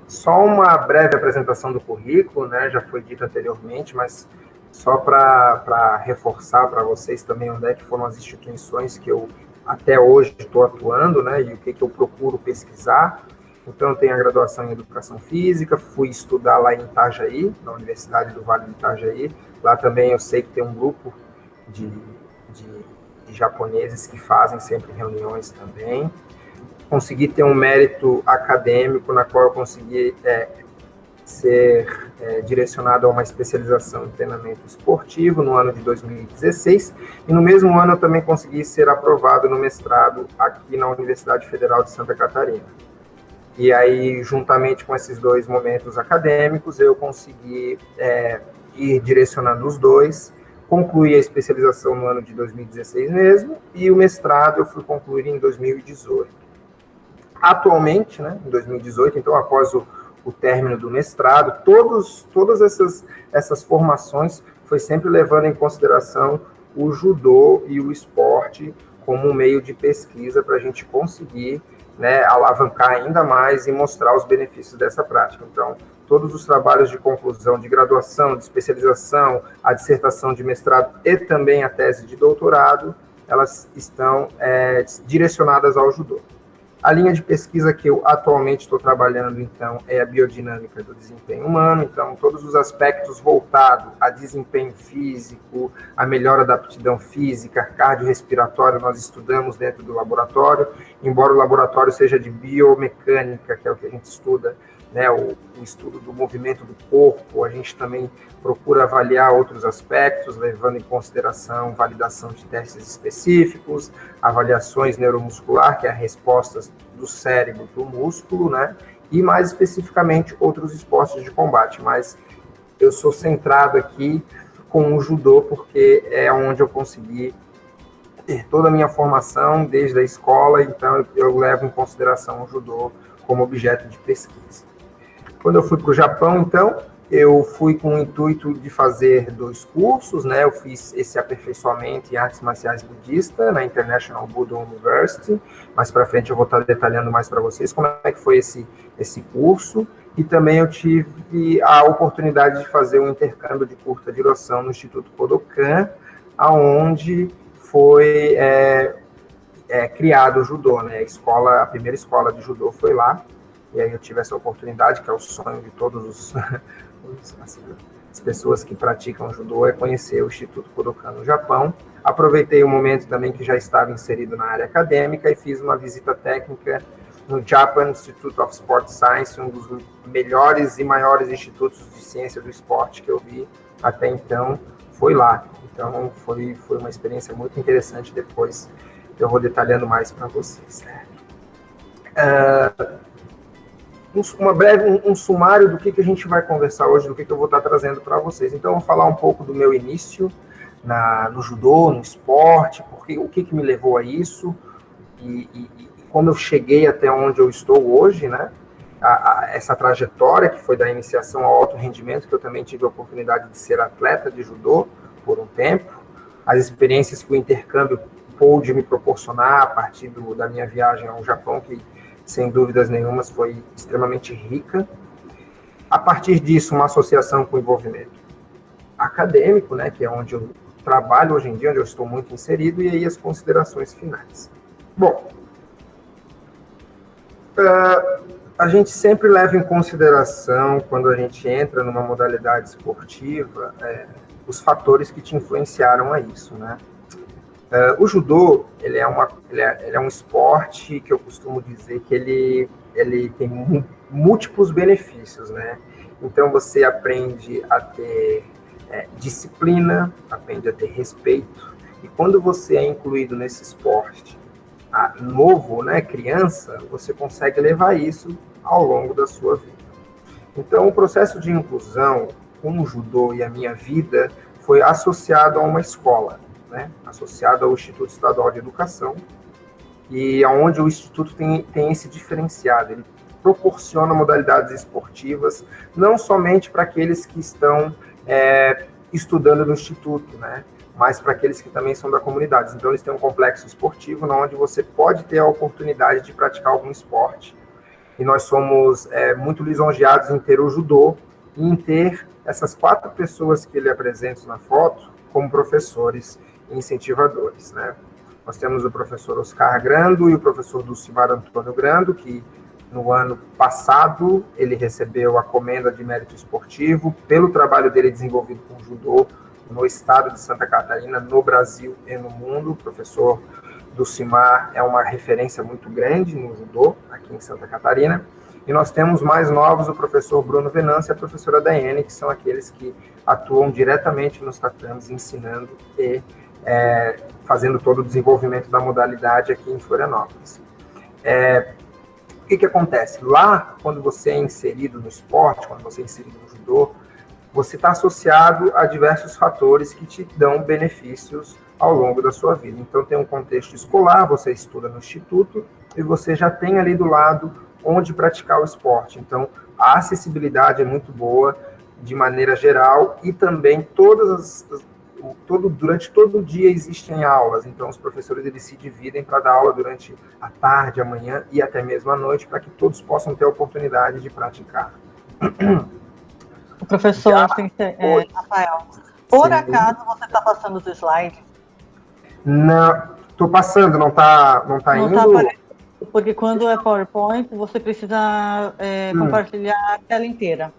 Só uma breve apresentação do currículo, né? Já foi dito anteriormente, mas só para reforçar para vocês também onde é que foram as instituições que eu até hoje estou atuando, né? E o que eu procuro pesquisar. Então, eu tenho a graduação em Educação Física, fui estudar lá em Itajaí, na Universidade do Vale do Itajaí. Lá também eu sei que tem um grupo de, de japoneses que fazem sempre reuniões também. Consegui ter um mérito acadêmico na qual eu consegui ser direcionado a uma especialização em treinamento esportivo no ano de 2016, e no mesmo ano eu também consegui ser aprovado no mestrado aqui na Universidade Federal de Santa Catarina. E aí, juntamente com esses dois momentos acadêmicos, eu consegui ir direcionando os dois, concluí a especialização no ano de 2016 mesmo, e o mestrado eu fui concluir em 2018. Atualmente, né, em 2018, então, após o término do mestrado, todas essas formações foi sempre levando em consideração o judô e o esporte como um meio de pesquisa para a gente conseguir, né, alavancar ainda mais e mostrar os benefícios dessa prática. Então, todos os trabalhos de conclusão, de graduação, de especialização, a dissertação de mestrado e também a tese de doutorado, elas estão direcionadas ao judô. A linha de pesquisa que eu atualmente estou trabalhando, então, é a biodinâmica do desempenho humano. Então, todos os aspectos voltados a desempenho físico, a melhora da aptidão física, cardiorrespiratório, nós estudamos dentro do laboratório, embora o laboratório seja de biomecânica, que é o que a gente estuda, né, o estudo do movimento do corpo, a gente também procura avaliar outros aspectos, levando em consideração validação de testes específicos, avaliações neuromuscular, que é a resposta do cérebro para o músculo, né, e mais especificamente outros esportes de combate, mas eu sou centrado aqui com o judô, porque é onde eu consegui ter toda a minha formação desde a escola, então eu levo em consideração o judô como objeto de pesquisa. Quando eu fui para o Japão, então, eu fui com o intuito de fazer 2 cursos, né? Eu fiz esse aperfeiçoamento em artes marciais budistas na International Budo University. Mais para frente eu vou estar detalhando mais para vocês como é que foi esse curso. E também eu tive a oportunidade de fazer um intercâmbio de curta duração no Instituto Kodokan, aonde foi criado o judô, né? A primeira escola de judô foi lá. E aí eu tive essa oportunidade, que é o sonho de todas as pessoas que praticam judô, é conhecer o Instituto Kodokan no Japão. Aproveitei o momento também que já estava inserido na área acadêmica e fiz uma visita técnica no Japan Institute of Sport Science, um dos melhores e maiores institutos de ciência do esporte que eu vi até então, foi lá. Então foi uma experiência muito interessante, depois eu vou detalhando mais para vocês. Um sumário do que a gente vai conversar hoje, do que eu vou estar trazendo para vocês. Então, eu vou falar um pouco do meu início no judô, no esporte, o que me levou a isso, e como eu cheguei até onde eu estou hoje, né? Essa trajetória que foi da iniciação ao alto rendimento, que eu também tive a oportunidade de ser atleta de judô por um tempo, as experiências que o intercâmbio pôde me proporcionar a partir da minha viagem ao Japão, que sem dúvidas nenhumas foi extremamente rica. A partir disso, uma associação com o envolvimento acadêmico, né, que é onde eu trabalho hoje em dia, onde eu estou muito inserido, e aí as considerações finais. Bom, a gente sempre leva em consideração, quando a gente entra numa modalidade esportiva, os fatores que te influenciaram a isso, né? O judô, ele é um esporte que eu costumo dizer que ele tem múltiplos benefícios, né? Então, você aprende a ter disciplina, aprende a ter respeito, e quando você é incluído nesse esporte novo, né, criança, você consegue levar isso ao longo da sua vida. Então, o processo de inclusão com o judô e a minha vida foi associado a uma escola, né, associado ao Instituto Estadual de Educação, e aonde o Instituto tem esse diferenciado. Ele proporciona modalidades esportivas, não somente para aqueles que estão estudando no Instituto, né, mas para aqueles que também são da comunidade. Então, eles têm um complexo esportivo, onde você pode ter a oportunidade de praticar algum esporte. e nós somos muito lisonjeados em ter o judô e em ter essas 4 pessoas que ele apresenta na foto como professores e incentivadores, né? Nós temos o professor Oscar Grando e o professor Dulcimar Antônio Grando, que no ano passado ele recebeu a comenda de mérito esportivo pelo trabalho dele desenvolvido com o judô no estado de Santa Catarina, no Brasil e no mundo. O professor Dulcimar é uma referência muito grande no judô aqui em Santa Catarina. E nós temos mais novos, o professor Bruno Venâncio e a professora Daiane, que são aqueles que atuam diretamente nos tatames, ensinando e fazendo todo o desenvolvimento da modalidade aqui em Florianópolis. O que acontece? Lá, quando você é inserido no esporte, quando você é inserido no judô, você está associado a diversos fatores que te dão benefícios ao longo da sua vida. Então, tem um contexto escolar, você estuda no instituto, e você já tem ali do lado onde praticar o esporte. Então, a acessibilidade é muito boa, de maneira geral, e também durante todo o dia existem aulas. Então, os professores eles se dividem para dar aula durante a tarde, a manhã e até mesmo a noite, para que todos possam ter a oportunidade de praticar. O professor, Rafael, por acaso você está passando os slides? Não, estou passando, não está indo? Não está, porque quando é PowerPoint, você precisa compartilhar a tela inteira.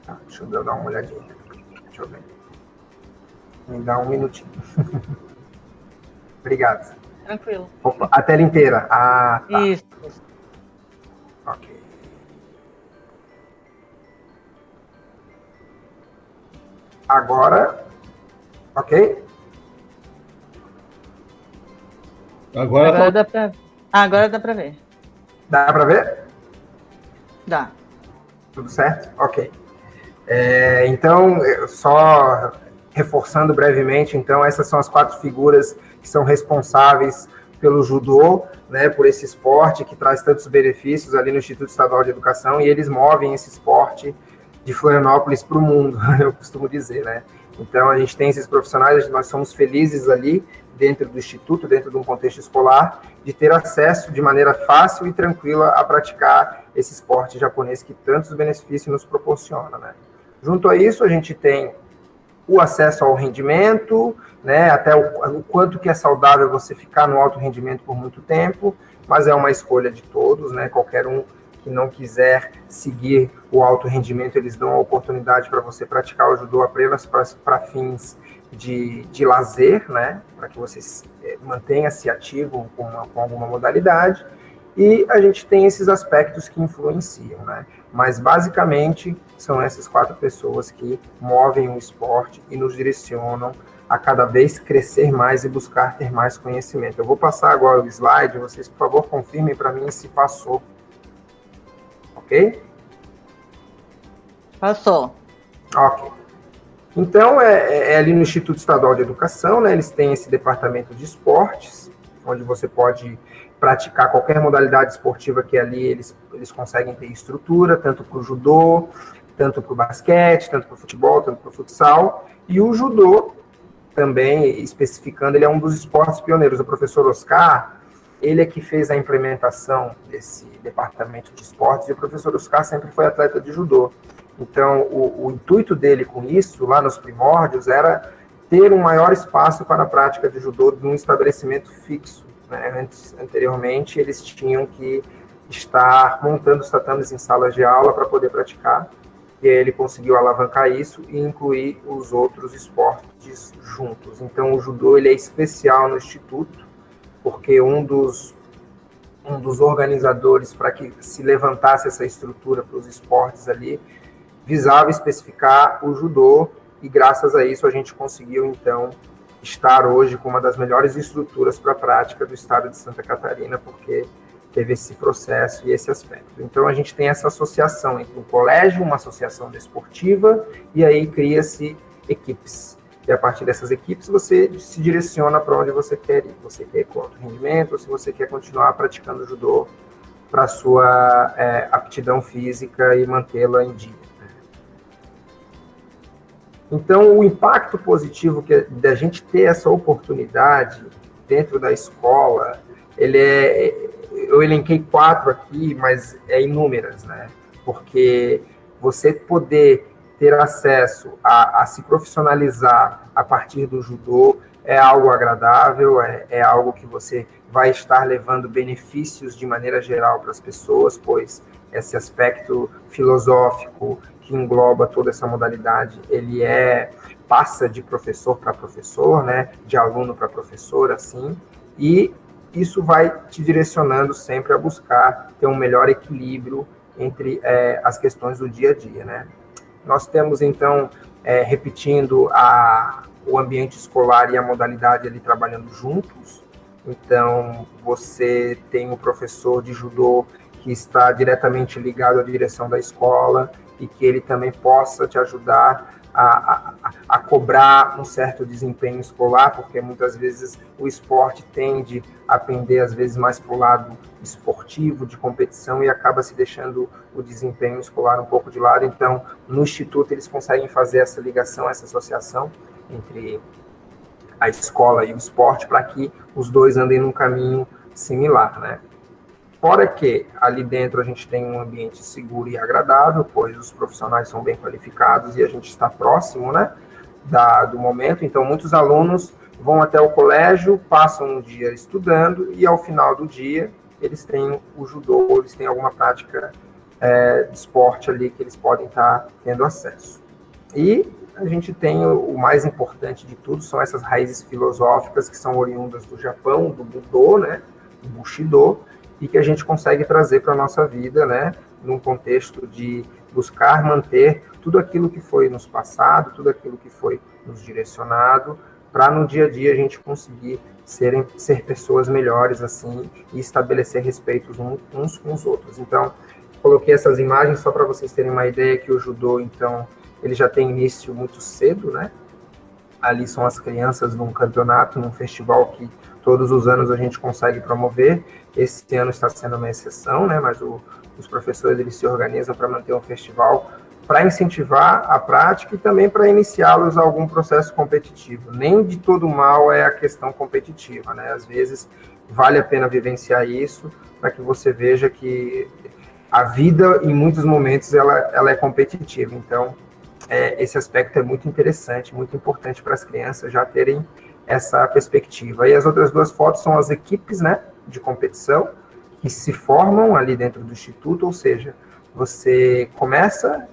Tá, deixa eu dar uma olhadinha. Deixa eu ver. Me dá um minutinho. Obrigado. Tranquilo. Opa, a tela inteira. Ah, tá. Isso. Ok. Agora, ok? Agora dá para ver. Dá para ver? Dá. Tudo certo? Ok. Então, só reforçando brevemente, então, essas são as 4 figuras que são responsáveis pelo judô, né, por esse esporte que traz tantos benefícios ali no Instituto Estadual de Educação, e eles movem esse esporte de Florianópolis para o mundo, eu costumo dizer, né? Então, a gente tem esses profissionais, nós somos felizes ali, dentro do Instituto, dentro de um contexto escolar, de ter acesso de maneira fácil e tranquila a praticar esse esporte japonês que tantos benefícios nos proporciona, né? Junto a isso, a gente tem o acesso ao rendimento, né, até o quanto que é saudável você ficar no alto rendimento por muito tempo, mas é uma escolha de todos, né? Qualquer um que não quiser seguir o alto rendimento, eles dão a oportunidade para você praticar o judô apenas para fins de lazer, né? Para que você mantenha-se ativo com alguma modalidade. E a gente tem esses aspectos que influenciam, né? Mas, basicamente, são essas 4 pessoas que movem o esporte e nos direcionam a cada vez crescer mais e buscar ter mais conhecimento. Eu vou passar agora o slide, vocês, por favor, confirmem para mim se passou. Ok? Passou. Ok. Então, é ali no Instituto Estadual de Educação, né? Eles têm esse departamento de esportes, onde você pode praticar qualquer modalidade esportiva que ali eles conseguem ter estrutura, tanto para o judô, tanto para o basquete, tanto para o futebol, tanto para o futsal. E o judô, também especificando, ele é um dos esportes pioneiros. O professor Oscar, ele é que fez a implementação desse departamento de esportes, e o professor Oscar sempre foi atleta de judô. Então, o intuito dele com isso, lá nos primórdios, era ter um maior espaço para a prática de judô num estabelecimento fixo, né? Anteriormente, eles tinham que estar montando os tatames em salas de aula para poder praticar, e aí ele conseguiu alavancar isso e incluir os outros esportes juntos. Então, o judô ele é especial no Instituto, porque um dos organizadores para que se levantasse essa estrutura para os esportes ali, visava especificar o judô, e graças a isso a gente conseguiu, então, estar hoje com uma das melhores estruturas para a prática do estado de Santa Catarina, porque teve esse processo e esse aspecto. Então, a gente tem essa associação entre um colégio, uma associação desportiva, e aí cria-se equipes. E a partir dessas equipes, você se direciona para onde você quer ir. Você quer ir com alto rendimento, ou se você quer continuar praticando judô para a sua aptidão física e mantê-la em dia. Então, o impacto positivo da gente ter essa oportunidade dentro da escola, eu eu elenquei 4 aqui, mas é inúmeras, né? Porque você poder ter acesso a se profissionalizar a partir do judô é algo agradável, é algo que você vai estar levando benefícios de maneira geral para as pessoas, pois esse aspecto filosófico que engloba toda essa modalidade, ele passa de professor para professor, né, de aluno para professor, assim, e isso vai te direcionando sempre a buscar ter um melhor equilíbrio entre as questões do dia a dia, né. Nós temos, então, repetindo o ambiente escolar e a modalidade ali trabalhando juntos. Então, você tem um professor de judô que está diretamente ligado à direção da escola e que ele também possa te ajudar a cobrar um certo desempenho escolar, porque muitas vezes o esporte tende a pender, às vezes, mais para o lado esportivo, de competição, e acaba se deixando o desempenho escolar um pouco de lado. Então, no Instituto, eles conseguem fazer essa ligação, essa associação entre a escola e o esporte, para que os dois andem num caminho similar, né? Fora que ali dentro a gente tem um ambiente seguro e agradável, pois os profissionais são bem qualificados e a gente está próximo, né, do momento. Então, muitos alunos vão até o colégio, passam um dia estudando e, ao final do dia, eles têm o judô, eles têm alguma prática de esporte ali que eles podem estar tendo acesso. E a gente tem o mais importante de tudo, são essas raízes filosóficas que são oriundas do Japão, do Budô, né, do Bushido, e que a gente consegue trazer para a nossa vida, né, num contexto de buscar manter tudo aquilo que foi nos passado, tudo aquilo que foi nos direcionado, para no dia a dia a gente conseguir ser pessoas melhores, assim, e estabelecer respeitos uns com os outros. Então, coloquei essas imagens só para vocês terem uma ideia que o judô, então, ele já tem início muito cedo, né? Ali são as crianças num campeonato, num festival que todos os anos a gente consegue promover. Esse ano está sendo uma exceção, né? Mas os professores, eles se organizam para manter um festival para incentivar a prática e também para iniciá-los a algum processo competitivo. Nem de todo mal é a questão competitiva, né? Às vezes vale a pena vivenciar isso para que você veja que a vida, em muitos momentos, ela é competitiva. Então, esse aspecto é muito interessante, muito importante para as crianças já terem essa perspectiva. E as outras 2 fotos são as equipes, né, de competição que se formam ali dentro do Instituto, ou seja, você começa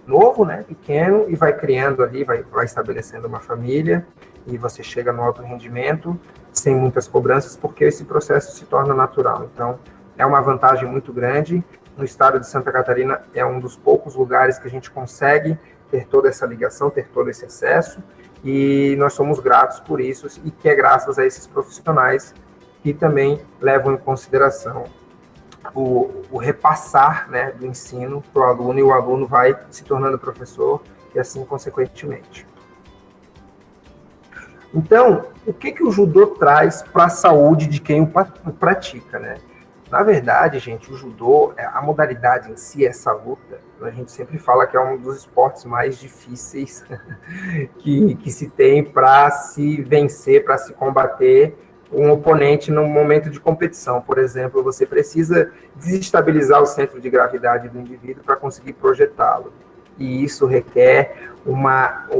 novo, né, pequeno, e vai criando ali, vai estabelecendo uma família, e você chega no alto rendimento, sem muitas cobranças, porque esse processo se torna natural. Então, é uma vantagem muito grande. No estado de Santa Catarina, é um dos poucos lugares que a gente consegue ter toda essa ligação, ter todo esse acesso, e nós somos gratos por isso, e que é graças a esses profissionais que também levam em consideração o repassar, né, do ensino para o aluno, e o aluno vai se tornando professor, e assim consequentemente. Então, o que o judô traz para a saúde de quem o pratica, né? Na verdade, gente, o judô, a modalidade em si, essa luta, a gente sempre fala que é um dos esportes mais difíceis que se tem para se vencer, para se combater um oponente no momento de competição. Por exemplo, você precisa desestabilizar o centro de gravidade do indivíduo para conseguir projetá-lo. E isso requer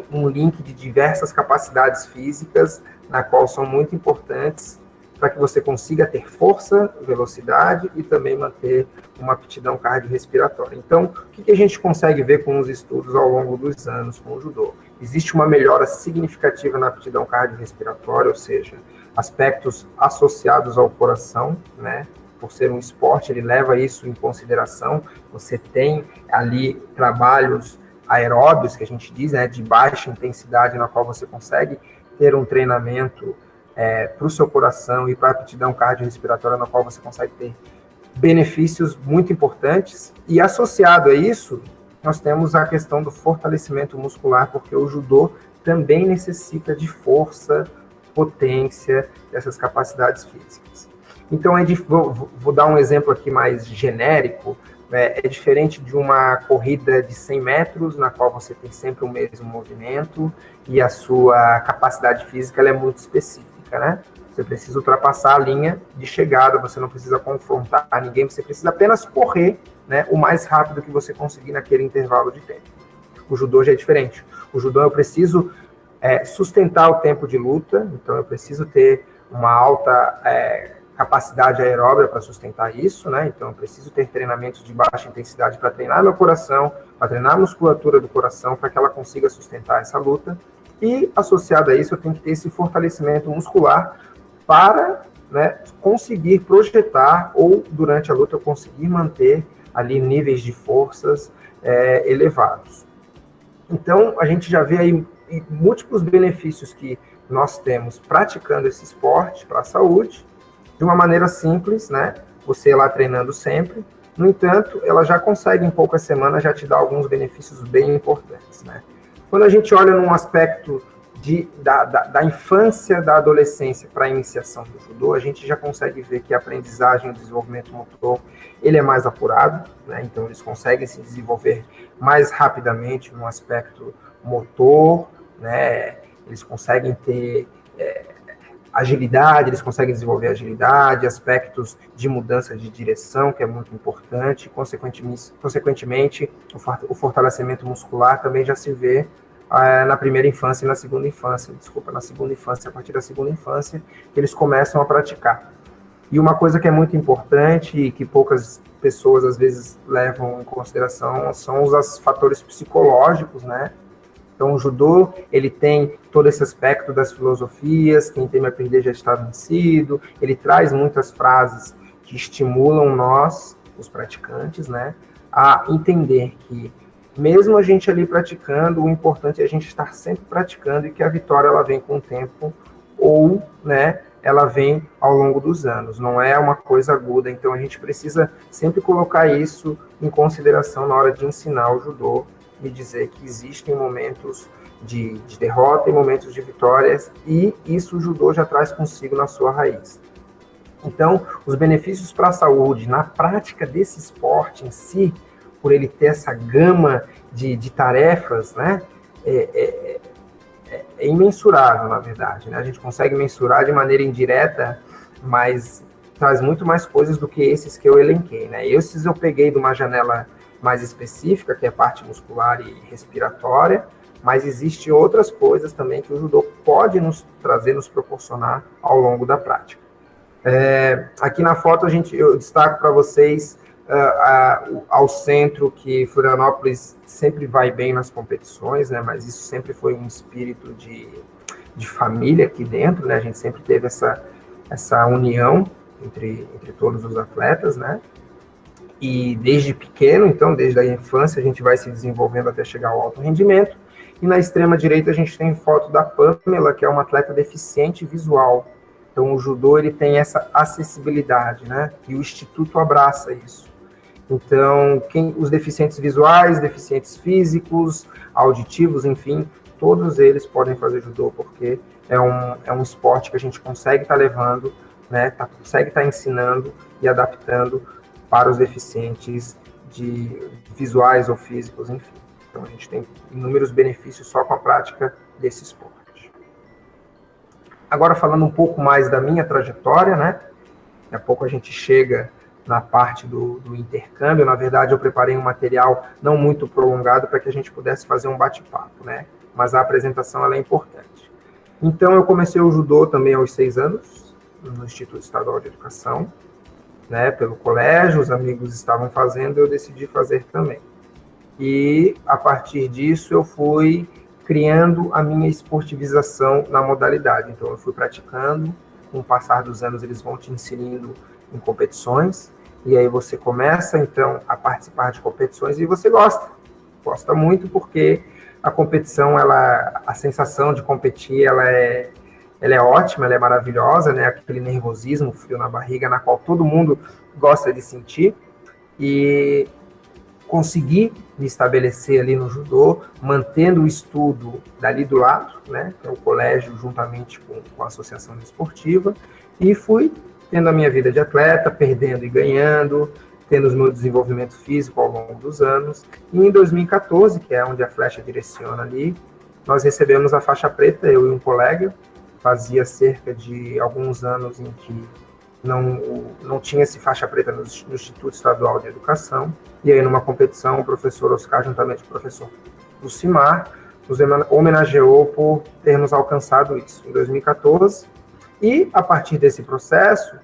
um link de diversas capacidades físicas, na qual são muito importantes para que você consiga ter força, velocidade e também manter uma aptidão cardiorrespiratória. Então, o que a gente consegue ver com os estudos ao longo dos anos com o judô? Existe uma melhora significativa na aptidão cardiorrespiratória, ou seja, aspectos associados ao coração, né? Por ser um esporte, ele leva isso em consideração. Você tem ali trabalhos aeróbios, que a gente diz, né, de baixa intensidade, na qual você consegue ter um treinamento para o seu coração e para a aptidão cardiorrespiratória, na qual você consegue ter benefícios muito importantes. E associado a isso, nós temos a questão do fortalecimento muscular, porque o judô também necessita de força, potência, dessas capacidades físicas. Então, vou dar um exemplo aqui mais genérico. É diferente de uma corrida de 100 metros, na qual você tem sempre o mesmo movimento e a sua capacidade física ela é muito específica. técnica, né? Você precisa ultrapassar a linha de chegada, você não precisa confrontar ninguém, você precisa apenas correr, né, o mais rápido que você conseguir naquele intervalo de tempo. O judô já é diferente. O judô eu preciso sustentar o tempo de luta, então eu preciso ter uma alta capacidade aeróbica para sustentar isso, né? Então eu preciso ter treinamentos de baixa intensidade para treinar meu coração, para treinar a musculatura do coração, para que ela consiga sustentar essa luta. E associado a isso, eu tenho que ter esse fortalecimento muscular para, né, conseguir projetar ou durante a luta eu conseguir manter ali níveis de forças elevados. Então a gente já vê aí múltiplos benefícios que nós temos praticando esse esporte para a saúde, de uma maneira simples, né? Você lá treinando sempre. No entanto, ela já consegue em poucas semanas já te dar alguns benefícios bem importantes, né? Quando a gente olha num aspecto da infância, da adolescência para a iniciação do judô, a gente já consegue ver que a aprendizagem e o desenvolvimento motor, ele é mais apurado, né? Então eles conseguem se desenvolver mais rapidamente no aspecto motor, né? Eles conseguem ter agilidade, eles conseguem desenvolver agilidade, aspectos de mudança de direção, que é muito importante, consequentemente o fortalecimento muscular também já se vê na primeira infância e na segunda infância, a partir da segunda infância, que eles começam a praticar. E uma coisa que é muito importante e que poucas pessoas às vezes levam em consideração são os fatores psicológicos, né? Então, o judô, ele tem todo esse aspecto das filosofias, quem teme a perder já está vencido, ele traz muitas frases que estimulam nós, os praticantes, né, a entender que, mesmo a gente ali praticando, o importante é a gente estar sempre praticando e que a vitória, ela vem com o tempo ou, né, ela vem ao longo dos anos, não é uma coisa aguda, então a gente precisa sempre colocar isso em consideração na hora de ensinar o judô, e dizer que existem momentos de derrota e momentos de vitórias, e isso o judô já traz consigo na sua raiz. Então, os benefícios para a saúde na prática desse esporte em si, por ele ter essa gama de tarefas, né, é imensurável, na verdade, né? A gente consegue mensurar de maneira indireta, mas traz muito mais coisas do que esses que eu elenquei, né? Esses eu peguei de uma janela mais específica, que é a parte muscular e respiratória, mas existem outras coisas também que o judô pode nos trazer, nos proporcionar ao longo da prática. Aqui na foto eu destaco para vocês ao centro, que Florianópolis sempre vai bem nas competições, né, mas isso sempre foi um espírito de família aqui dentro, né, a gente sempre teve essa união entre todos os atletas, né, e desde pequeno, então, desde a infância, a gente vai se desenvolvendo até chegar ao alto rendimento. E na extrema direita a gente tem foto da Pamela, que é uma atleta deficiente visual. Então o judô, ele tem essa acessibilidade, né? E o Instituto abraça isso. Então, os deficientes visuais, deficientes físicos, auditivos, enfim, todos eles podem fazer judô, porque é um esporte que a gente consegue estar levando, né? Consegue estar ensinando e adaptando para os deficientes visuais ou físicos, enfim. Então, a gente tem inúmeros benefícios só com a prática desse esporte. Agora, falando um pouco mais da minha trajetória, né? Daqui a pouco a gente chega na parte do intercâmbio. Na verdade, eu preparei um material não muito prolongado para que a gente pudesse fazer um bate-papo, né? Mas a apresentação, ela é importante. Então, eu comecei o judô também aos 6 anos, no Instituto Estadual de Educação, né, pelo colégio, os amigos estavam fazendo, eu decidi fazer também. E, a partir disso, eu fui criando a minha esportivização na modalidade. Então, eu fui praticando, com o passar dos anos, eles vão te inserindo em competições, e aí você começa, então, a participar de competições, e você gosta muito, porque a competição, a sensação de competir, ela é ótima, ela é maravilhosa, né? Aquele nervosismo, frio na barriga, na qual todo mundo gosta de sentir, e conseguir me estabelecer ali no judô, mantendo o estudo dali do lado, né? Que é o colégio, juntamente com a associação esportiva, e fui tendo a minha vida de atleta, perdendo e ganhando, tendo o meu desenvolvimento físico ao longo dos anos, e em 2014, que é onde a flecha direciona ali, nós recebemos a faixa preta, eu e um colega, fazia cerca de alguns anos em que não tinha esse faixa preta no Instituto Estadual de Educação, e aí numa competição o professor Oscar, juntamente com o professor Lucimar, nos homenageou por termos alcançado isso em 2014, e a partir desse processo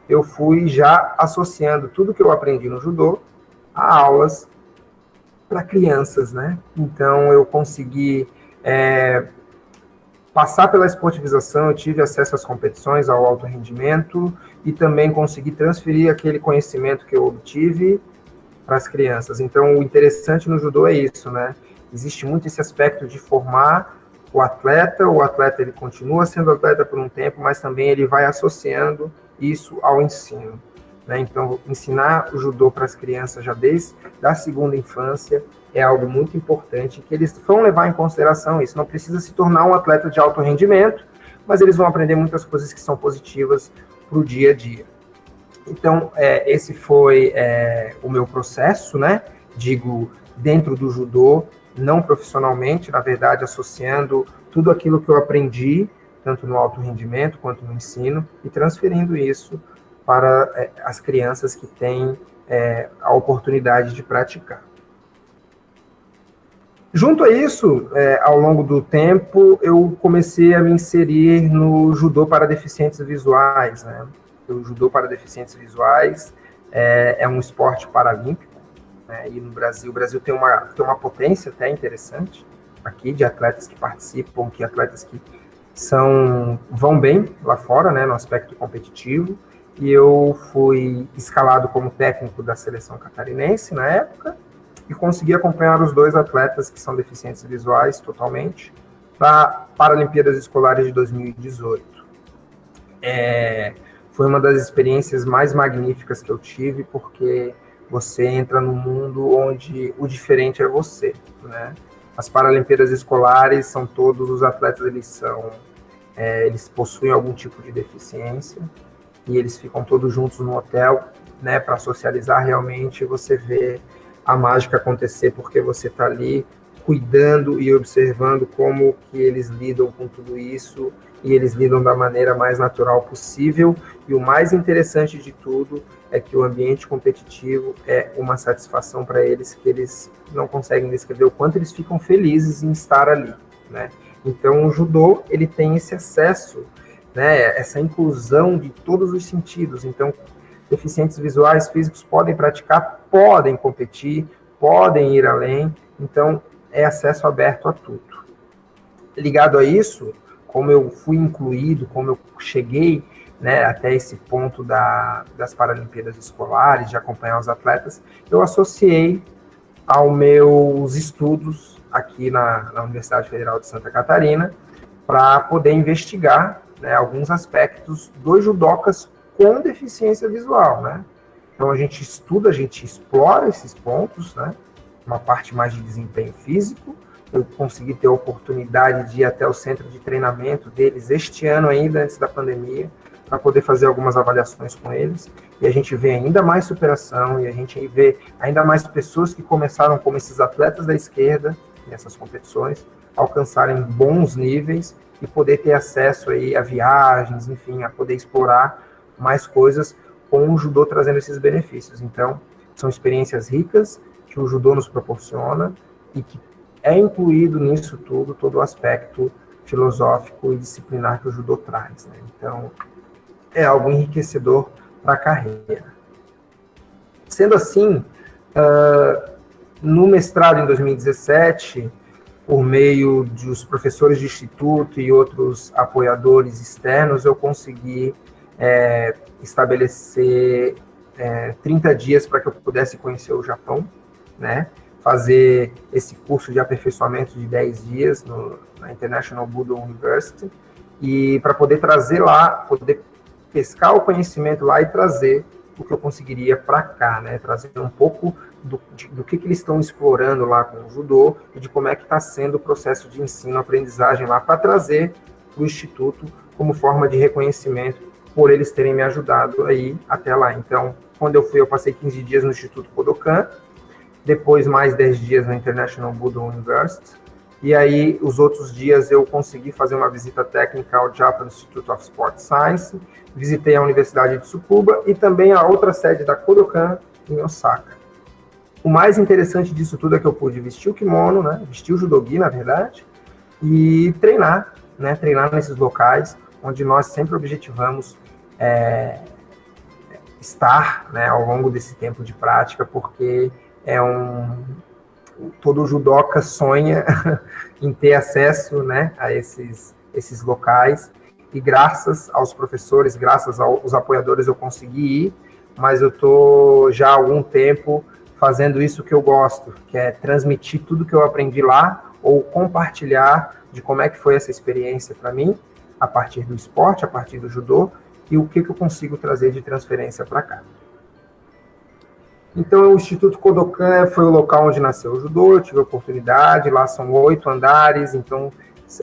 eu fui já associando tudo que eu aprendi no judô a aulas para crianças, né? Então eu consegui passar pela esportivização, eu tive acesso às competições, ao alto rendimento, e também consegui transferir aquele conhecimento que eu obtive para as crianças. Então, o interessante no judô é isso, né? Existe muito esse aspecto de formar o atleta ele continua sendo atleta por um tempo, mas também ele vai associando isso ao ensino, né? Então, ensinar o judô para as crianças já desde a segunda infância é algo muito importante, que eles vão levar em consideração isso. Não precisa se tornar um atleta de alto rendimento, mas eles vão aprender muitas coisas que são positivas para o dia a dia. Então, esse foi o meu processo, né? Digo, dentro do judô, não profissionalmente, na verdade, associando tudo aquilo que eu aprendi, tanto no alto rendimento quanto no ensino, e transferindo isso para as crianças que têm a oportunidade de praticar. Junto a isso, ao longo do tempo, eu comecei a me inserir no judô para deficientes visuais, né? O judô para deficientes visuais é um esporte paralímpico, né? E no Brasil, o Brasil tem uma potência até interessante aqui de atletas que participam, que atletas que vão bem lá fora, né, no aspecto competitivo, e eu fui escalado como técnico da seleção catarinense na época, e consegui acompanhar os 2 atletas que são deficientes visuais totalmente, para Paralimpíadas Escolares de 2018. Foi uma das experiências mais magníficas que eu tive, porque você entra num mundo onde o diferente é você, né? As Paralimpíadas Escolares são todos os atletas, eles possuem algum tipo de deficiência, e eles ficam todos juntos no hotel, né, para socializar realmente. Você vê a mágica acontecer, porque você está ali cuidando e observando como que eles lidam com tudo isso, e eles lidam da maneira mais natural possível. E o mais interessante de tudo é que o ambiente competitivo é uma satisfação para eles, que eles não conseguem descrever o quanto eles ficam felizes em estar ali, né? Então, o judô, ele tem esse acesso, né, essa inclusão de todos os sentidos. Então, deficientes visuais, físicos podem praticar, podem competir, podem ir além. Então, é acesso aberto a tudo. Ligado a isso, como eu fui incluído, como eu cheguei, né, até esse ponto das Paralimpíadas Escolares, de acompanhar os atletas, eu associei aos meus estudos aqui na Universidade Federal de Santa Catarina, para poder investigar, né, alguns aspectos dos judocas com deficiência visual, né? Então a gente estuda, a gente explora esses pontos, né? Uma parte mais de desempenho físico. Eu consegui ter a oportunidade de ir até o centro de treinamento deles este ano ainda, antes da pandemia, para poder fazer algumas avaliações com eles, e a gente vê ainda mais superação, e a gente vê ainda mais pessoas que começaram como esses atletas da esquerda, nessas competições, alcançarem bons níveis e poder ter acesso aí a viagens, enfim, a poder explorar mais coisas com o judô trazendo esses benefícios. Então, são experiências ricas que o judô nos proporciona e que é incluído nisso tudo, todo o aspecto filosófico e disciplinar que o judô traz, né? Então, é algo enriquecedor para a carreira. Sendo assim, no mestrado em 2017, por meio dos professores de instituto e outros apoiadores externos, eu consegui estabelecer 30 dias para que eu pudesse conhecer o Japão, né? Fazer esse curso de aperfeiçoamento de 10 dias na International Budo University, e para poder trazer lá, poder pescar o conhecimento lá e trazer o que eu conseguiria para cá, né? Trazer um pouco do que eles estão explorando lá com o judô e de como é que está sendo o processo de ensino-aprendizagem lá, para trazer para o Instituto como forma de reconhecimento por eles terem me ajudado aí até lá. Então, quando eu fui, eu passei 15 dias no Instituto Kodokan, depois mais 10 dias na International Budo University, e aí os outros dias eu consegui fazer uma visita técnica ao Japan Institute of Sport Science, visitei a Universidade de Tsukuba e também a outra sede da Kodokan em Osaka. O mais interessante disso tudo é que eu pude vestir o kimono, né, vestir o judogi, na verdade, e treinar, né, treinar nesses locais onde nós sempre objetivamos estar, né, ao longo desse tempo de prática, porque todo judoca sonha em ter acesso, né, a esses locais, e graças aos professores, graças aos apoiadores eu consegui ir, mas eu estou já há algum tempo fazendo isso que eu gosto, que é transmitir tudo que eu aprendi lá, ou compartilhar de como é que foi essa experiência para mim, a partir do esporte, a partir do judô, e o que eu consigo trazer de transferência para cá. Então, o Instituto Kodokan foi o local onde nasceu o judô, eu tive a oportunidade, lá são 8 andares, então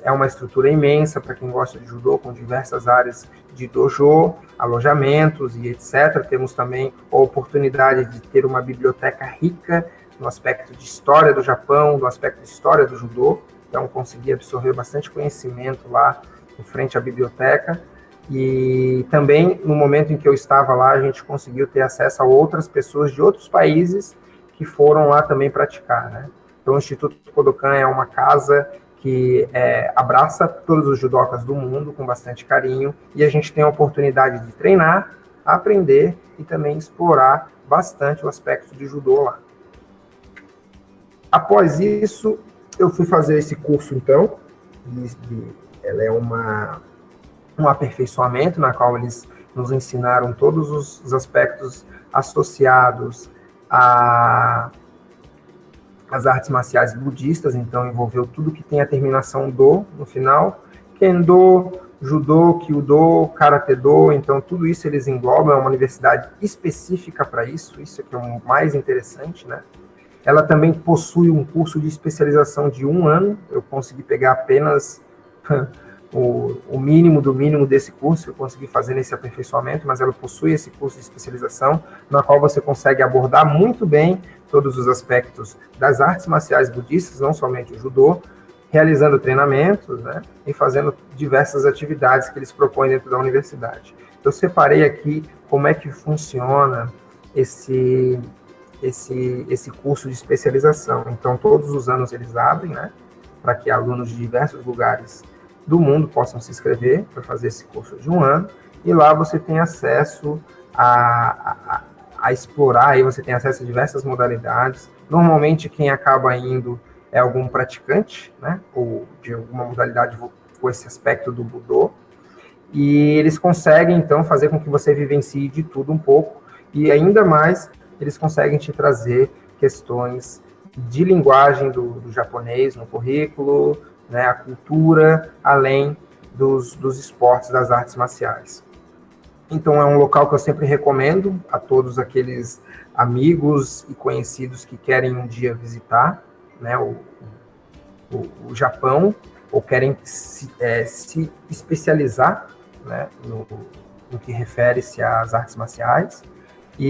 é uma estrutura imensa para quem gosta de judô, com diversas áreas de dojo, alojamentos e etc. Temos também a oportunidade de ter uma biblioteca rica no aspecto de história do Japão, no aspecto de história do judô, então consegui absorver bastante conhecimento lá em frente à biblioteca. E também, no momento em que eu estava lá, a gente conseguiu ter acesso a outras pessoas de outros países que foram lá também praticar, né? Então, o Instituto Kodokan é uma casa que abraça todos os judocas do mundo com bastante carinho, e a gente tem a oportunidade de treinar, aprender e também explorar bastante o aspecto de judô lá. Após isso, eu fui fazer esse curso, então, ela é um aperfeiçoamento, na qual eles nos ensinaram todos os aspectos associados às artes marciais budistas, então envolveu tudo que tem a terminação do no final, Kendo, Judô, Kyudo, Karate-do, então tudo isso eles englobam, é uma universidade específica para isso aqui é o mais interessante, né? Ela também possui um curso de especialização de 1 ano, eu consegui pegar apenas o mínimo do mínimo desse curso que eu consegui fazer nesse aperfeiçoamento, mas ela possui esse curso de especialização, na qual você consegue abordar muito bem todos os aspectos das artes marciais budistas, não somente o judô, realizando treinamentos, né, e fazendo diversas atividades que eles propõem dentro da universidade. Eu separei aqui como é que funciona esse curso de especialização. Então, todos os anos eles abrem, né, para que alunos de diversos lugares do mundo possam se inscrever para fazer esse curso de 1 ano, e lá você tem acesso a explorar, aí você tem acesso a diversas modalidades. Normalmente quem acaba indo é algum praticante, né, ou de alguma modalidade com esse aspecto do Budô, e eles conseguem então fazer com que você vivencie de tudo um pouco, e ainda mais eles conseguem te trazer questões de linguagem do japonês no currículo, né, a cultura, além dos esportes, das artes marciais. Então, é um local que eu sempre recomendo a todos aqueles amigos e conhecidos que querem um dia visitar, né, o Japão, ou querem se especializar, né, no que refere-se às artes marciais, e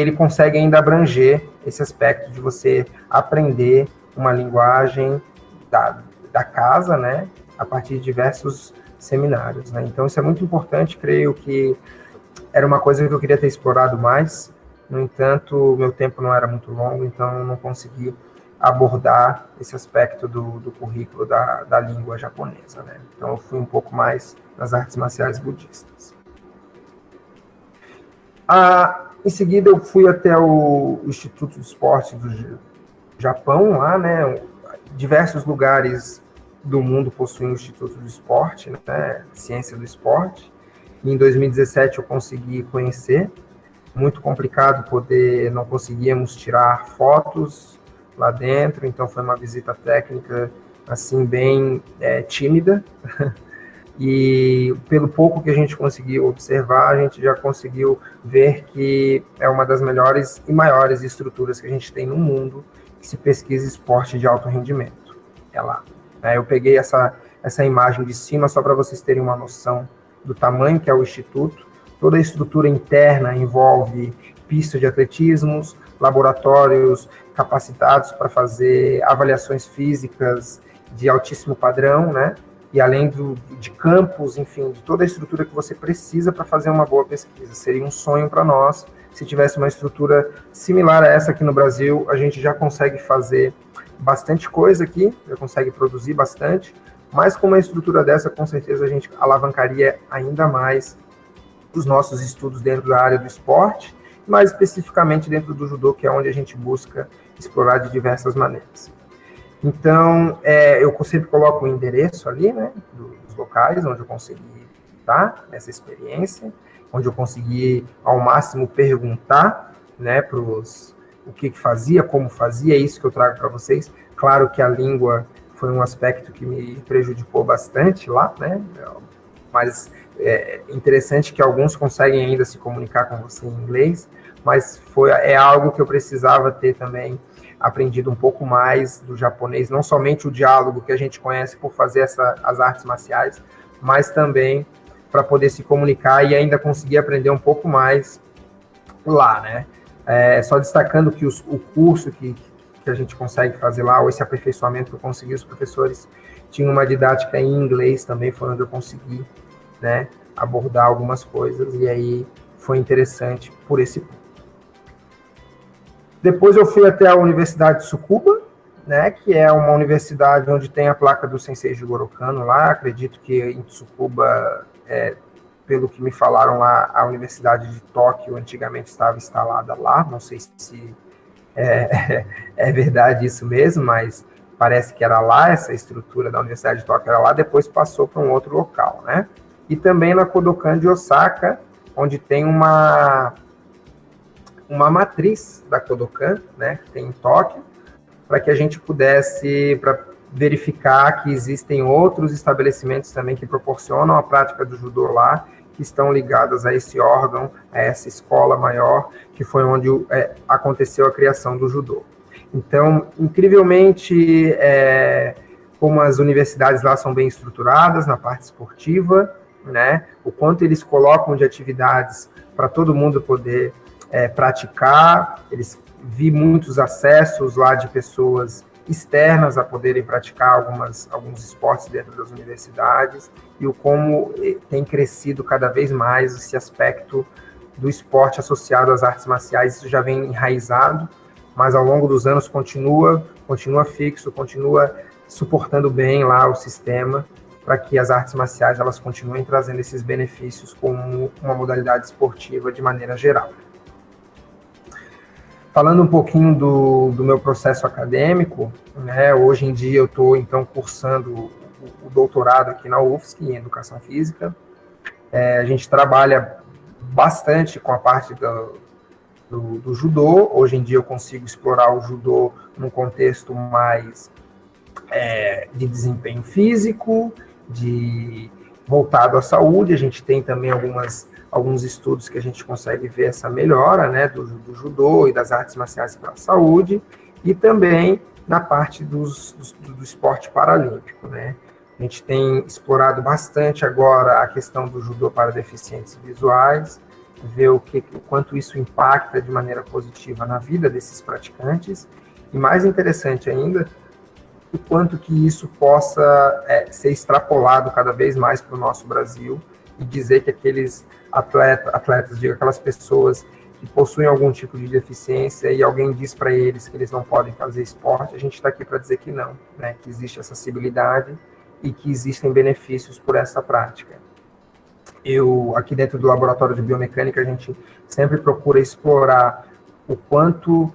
ele consegue ainda abranger esse aspecto de você aprender uma linguagem da casa, né, a partir de diversos seminários, né? Então isso é muito importante, creio que era uma coisa que eu queria ter explorado mais, no entanto, meu tempo não era muito longo, então eu não consegui abordar esse aspecto do currículo da língua japonesa, né? Então eu fui um pouco mais nas artes marciais budistas. Em seguida eu fui até o Instituto de Esporte do Japão, lá, né? Diversos lugares do mundo possuem o Instituto de Esporte, né, ciência do esporte. E em 2017 eu consegui conhecer. Muito complicado não conseguíamos tirar fotos lá dentro, então foi uma visita técnica assim bem tímida. E pelo pouco que a gente conseguiu observar, a gente já conseguiu ver que é uma das melhores e maiores estruturas que a gente tem no mundo que se pesquisa esporte de alto rendimento. É lá. Eu peguei essa imagem de cima só para vocês terem uma noção do tamanho que é o Instituto. Toda a estrutura interna envolve pista de atletismo, laboratórios capacitados para fazer avaliações físicas de altíssimo padrão, né? E além de campos, enfim, de toda a estrutura que você precisa para fazer uma boa pesquisa. Seria um sonho para nós, se tivesse uma estrutura similar a essa aqui no Brasil. A gente já consegue fazer bastante coisa aqui, já consegue produzir bastante, mas com uma estrutura dessa, com certeza a gente alavancaria ainda mais os nossos estudos dentro da área do esporte, mais especificamente dentro do judô, que é onde a gente busca explorar de diversas maneiras. Então, eu sempre coloco o endereço ali, né, dos locais onde eu consegui estar nessa experiência, onde eu consegui, ao máximo, perguntar, né, o que fazia, como fazia, é isso que eu trago para vocês. Claro que a língua foi um aspecto que me prejudicou bastante lá, né, mas é interessante que alguns conseguem ainda se comunicar com você em inglês, mas é algo que eu precisava ter também aprendido um pouco mais do japonês, não somente o diálogo que a gente conhece por fazer as artes marciais, mas também para poder se comunicar e ainda conseguir aprender um pouco mais lá, né? Só destacando que o curso que a gente consegue fazer lá, ou esse aperfeiçoamento que eu consegui, os professores tinham uma didática em inglês também, foi onde eu consegui, né, abordar algumas coisas, e aí foi interessante por esse ponto. Depois eu fui até a Universidade de Tsukuba, né, que é uma universidade onde tem a placa do Sensei Jigoro Kano lá. Acredito que em Tsukuba, pelo que me falaram lá, a Universidade de Tóquio antigamente estava instalada lá, não sei se é verdade isso mesmo, mas parece que era lá, essa estrutura da Universidade de Tóquio era lá, depois passou para um outro local, né? E também na Kodokan de Osaka, onde tem uma matriz da Kodokan, né, que tem em Tóquio, para que a gente pudesse verificar que existem outros estabelecimentos também que proporcionam a prática do judô lá, que estão ligadas a esse órgão, a essa escola maior, que foi onde aconteceu a criação do judô. Então, incrivelmente, como as universidades lá são bem estruturadas na parte esportiva, né, o quanto eles colocam de atividades para todo mundo poder praticar. Eles vi muitos acessos lá de pessoas externas a poderem praticar alguns esportes dentro das universidades, e o como tem crescido cada vez mais esse aspecto do esporte associado às artes marciais. Isso já vem enraizado, mas ao longo dos anos continua fixo, continua suportando bem lá o sistema, para que as artes marciais elas continuem trazendo esses benefícios como uma modalidade esportiva de maneira geral. Falando um pouquinho do meu processo acadêmico, né, hoje em dia eu estou, então, cursando o doutorado aqui na UFSC, em Educação Física. A gente trabalha bastante com a parte do judô. Hoje em dia eu consigo explorar o judô num contexto mais de desempenho físico, voltado à saúde. A gente tem também alguns estudos que a gente consegue ver essa melhora, né, do judô e das artes marciais para a saúde, e também na parte do esporte paralímpico, né. A gente tem explorado bastante agora a questão do judô para deficientes visuais, ver o quanto isso impacta de maneira positiva na vida desses praticantes, e mais interessante ainda, o quanto que isso possa ser extrapolado cada vez mais para o nosso Brasil, e dizer que aqueles atletas, aquelas pessoas que possuem algum tipo de deficiência e alguém diz para eles que eles não podem fazer esporte, a gente está aqui para dizer que não, né, que existe acessibilidade e que existem benefícios por essa prática. Aqui dentro do laboratório de biomecânica, a gente sempre procura explorar o quanto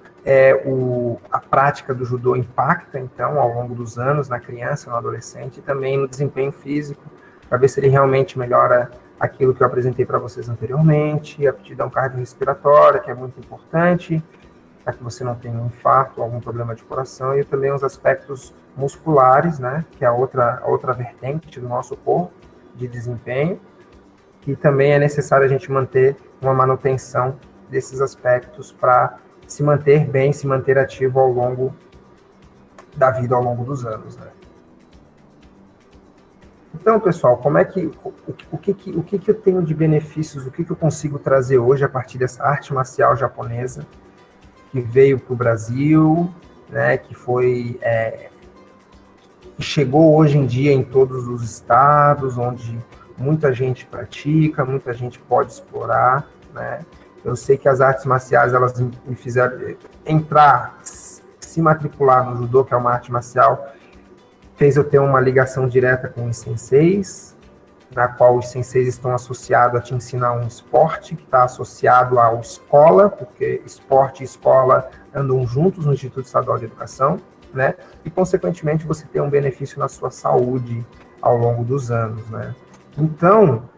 a prática do judô impacta, então, ao longo dos anos, na criança, no adolescente, e também no desempenho físico, para ver se ele realmente melhora aquilo que eu apresentei para vocês anteriormente, a aptidão cardiorrespiratória, que é muito importante, para que você não tenha um infarto, algum problema de coração, e também os aspectos musculares, né, que é a outra vertente do nosso corpo, de desempenho, que também é necessário a gente manter uma manutenção desses aspectos para se manter bem, se manter ativo ao longo da vida, ao longo dos anos, né. Então, pessoal, o que eu tenho de benefícios, o que eu consigo trazer hoje a partir dessa arte marcial japonesa que veio para o Brasil, né, que foi chegou hoje em dia em todos os estados, onde muita gente pratica, muita gente pode explorar, né? Eu sei que as artes marciais, elas me fizeram entrar, se matricular no judô, que é uma arte marcial, fez eu ter uma ligação direta com os senseis, na qual os senseis estão associados a te ensinar um esporte, que está associado à escola, porque esporte e escola andam juntos no Instituto Estadual de Educação, né? E, consequentemente, você tem um benefício na sua saúde ao longo dos anos, né? Então,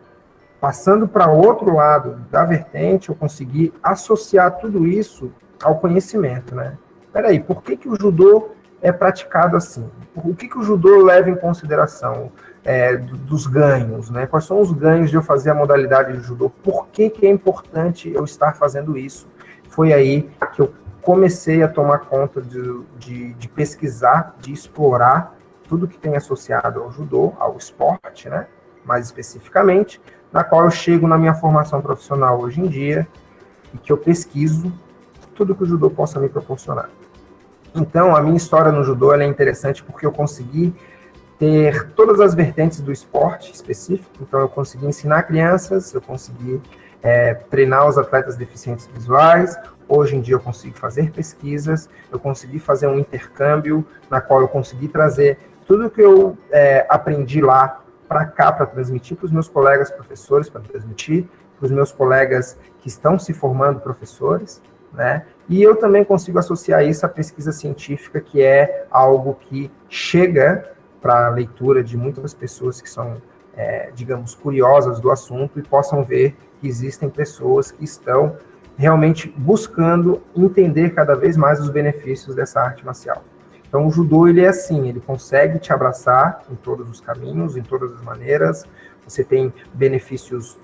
passando para outro lado da vertente, eu consegui associar tudo isso ao conhecimento, né? Peraí, por que o judô é praticado assim? O que o judô leva em consideração dos ganhos, né? Quais são os ganhos de eu fazer a modalidade de judô? Por que é importante eu estar fazendo isso? Foi aí que eu comecei a tomar conta de pesquisar, de explorar tudo que tem associado ao judô, ao esporte, né? Mais especificamente, na qual eu chego na minha formação profissional hoje em dia e que eu pesquiso tudo que o judô possa me proporcionar. Então, a minha história no judô ela é interessante porque eu consegui ter todas as vertentes do esporte específico. Então, eu consegui ensinar crianças, eu consegui treinar os atletas deficientes visuais. Hoje em dia, eu consigo fazer pesquisas, eu consegui fazer um intercâmbio na qual eu consegui trazer tudo que eu aprendi lá para cá, para transmitir para os meus colegas professores, para transmitir para os meus colegas que estão se formando professores, né? E eu também consigo associar isso à pesquisa científica, que é algo que chega para a leitura de muitas pessoas que são, digamos, curiosas do assunto e possam ver que existem pessoas que estão realmente buscando entender cada vez mais os benefícios dessa arte marcial. Então, o judô, ele é assim, ele consegue te abraçar em todos os caminhos, em todas as maneiras. Você tem benefícios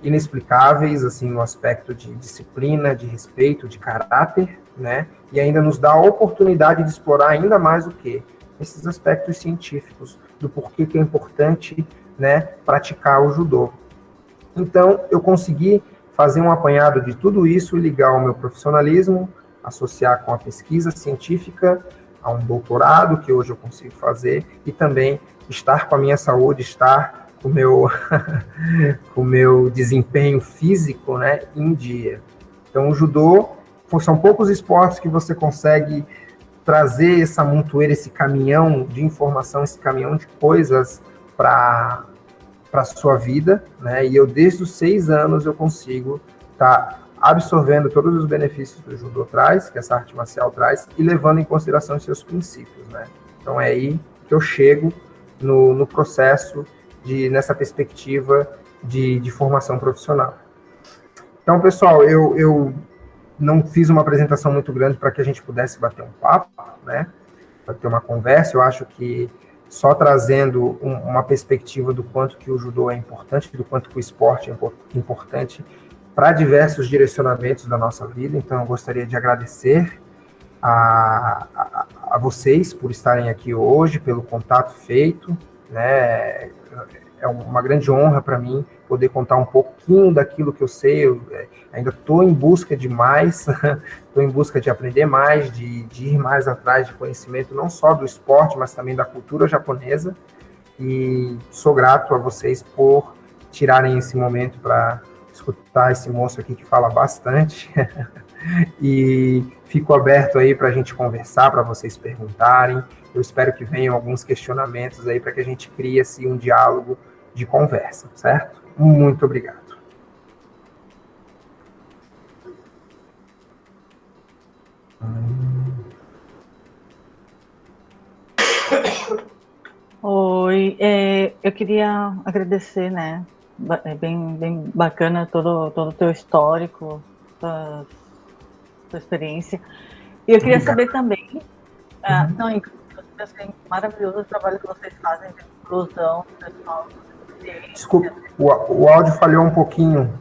inexplicáveis, assim, no aspecto de disciplina, de respeito, de caráter, né? E ainda nos dá a oportunidade de explorar ainda mais o quê? Esses aspectos científicos, do porquê que é importante, né, praticar o judô. Então, eu consegui fazer um apanhado de tudo isso e ligar ao meu profissionalismo, associar com a pesquisa científica, a um doutorado, que hoje eu consigo fazer, e também estar com a minha saúde, estar com o meu desempenho físico, né, em dia. Então, o judô, são poucos esportes que você consegue trazer essa montoeira, esse caminhão de informação, esse caminhão de coisas para a sua vida, né, e eu, desde os 6 anos, eu consigo estar absorvendo todos os benefícios que o judô traz, que essa arte marcial traz, e levando em consideração os seus princípios, né? Então é aí que eu chego no processo, nessa perspectiva de formação profissional. Então, pessoal, eu não fiz uma apresentação muito grande para que a gente pudesse bater um papo, né? Para ter uma conversa. Eu acho que só trazendo uma perspectiva do quanto que o judô é importante, do quanto que o esporte é importante para diversos direcionamentos da nossa vida. Então, eu gostaria de agradecer a vocês por estarem aqui hoje, pelo contato feito, né? É uma grande honra para mim poder contar um pouquinho daquilo que eu sei. Eu ainda estou em busca de mais, estou em busca de aprender mais, de ir mais atrás de conhecimento, não só do esporte, mas também da cultura japonesa. E sou grato a vocês por tirarem esse momento para escutar esse moço aqui que fala bastante. E fico aberto aí para a gente conversar, para vocês perguntarem. Eu espero que venham alguns questionamentos aí para que a gente crie assim, um diálogo de conversa, certo? Muito obrigado. Oi, eu queria agradecer, né? É bem bacana todo o teu histórico, tua experiência. E eu queria saber também, assim, maravilhoso o trabalho que vocês fazem de inclusão pessoal. Desculpa, o áudio falhou um pouquinho.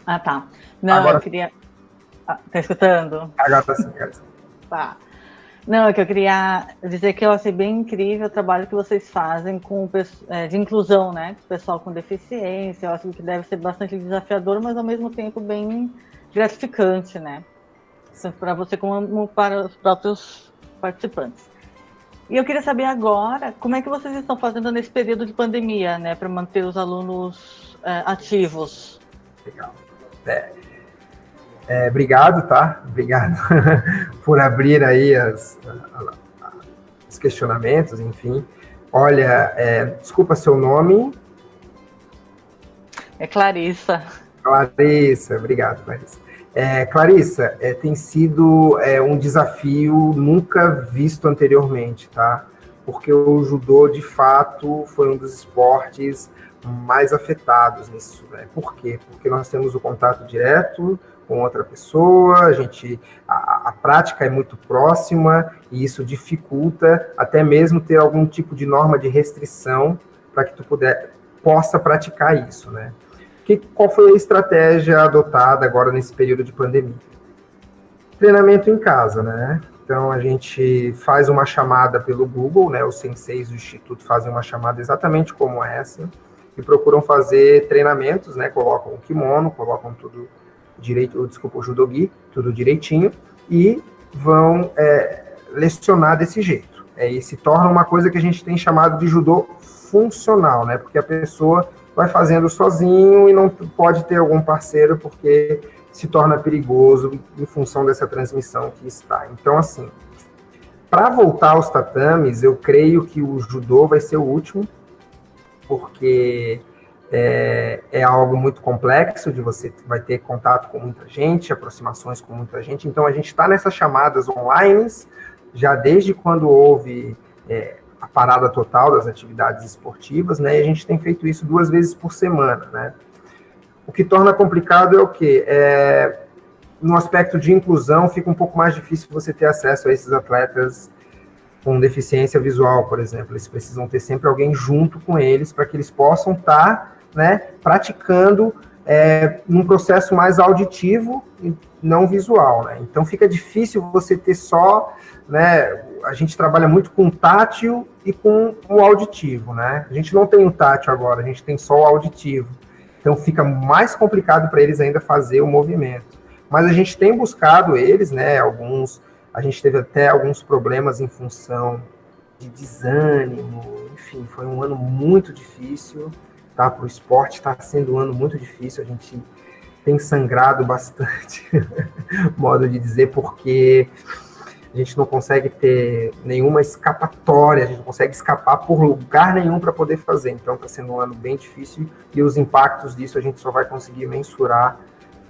Ah, tá. Não, agora... eu queria... tá escutando? Agora tá sim, cara. Tá. Não, é que eu queria dizer que eu achei bem incrível o trabalho que vocês fazem com de inclusão, né? Com o pessoal com deficiência. Eu acho que deve ser bastante desafiador, mas ao mesmo tempo bem gratificante, né? Tanto para você como para os próprios participantes. E eu queria saber agora, como é que vocês estão fazendo nesse período de pandemia, né, para manter os alunos ativos? Legal. Obrigado, tá? Obrigado por abrir aí os questionamentos, enfim. Olha, desculpa seu nome. É Clarissa. Clarissa, obrigado, Clarissa. Clarissa, tem sido um desafio nunca visto anteriormente, tá? Porque o judô, de fato, foi um dos esportes mais afetados nisso, né? Por quê? Porque nós temos o contato direto com outra pessoa, a prática é muito próxima e isso dificulta até mesmo ter algum tipo de norma de restrição para que tu possa praticar isso, né? Qual foi a estratégia adotada agora nesse período de pandemia? Treinamento em casa, né? Então, a gente faz uma chamada pelo Google, né? Os senseis do Instituto fazem uma chamada exatamente como essa e procuram fazer treinamentos, né? Colocam o kimono, colocam tudo direito, o judogi, tudo direitinho e vão lecionar desse jeito. E se torna uma coisa que a gente tem chamado de judô funcional, né? Porque a pessoa vai fazendo sozinho e não pode ter algum parceiro porque se torna perigoso em função dessa transmissão que está. Então, assim, para voltar aos tatames, eu creio que o judô vai ser o último, porque é algo muito complexo, você vai ter contato com muita gente, aproximações com muita gente, então a gente está nessas chamadas online, já desde quando houve a parada total das atividades esportivas, né, e a gente tem feito isso 2 vezes por semana, né. O que torna complicado é o quê? No aspecto de inclusão, fica um pouco mais difícil você ter acesso a esses atletas com deficiência visual, por exemplo. Eles precisam ter sempre alguém junto com eles para que eles possam estar, né, praticando num processo mais auditivo e não visual, né? Então fica difícil você ter só, né, a gente trabalha muito com o tátil e com o auditivo, né? A gente não tem o tátil agora, a gente tem só o auditivo. Então fica mais complicado para eles ainda fazer o movimento. Mas a gente tem buscado eles, né? A gente teve até alguns problemas em função de desânimo, enfim, foi um ano muito difícil, tá? Para o esporte está sendo um ano muito difícil, a gente tem sangrado bastante, modo de dizer, porque a gente não consegue ter nenhuma escapatória, a gente não consegue escapar por lugar nenhum para poder fazer. Então está sendo um ano bem difícil e os impactos disso a gente só vai conseguir mensurar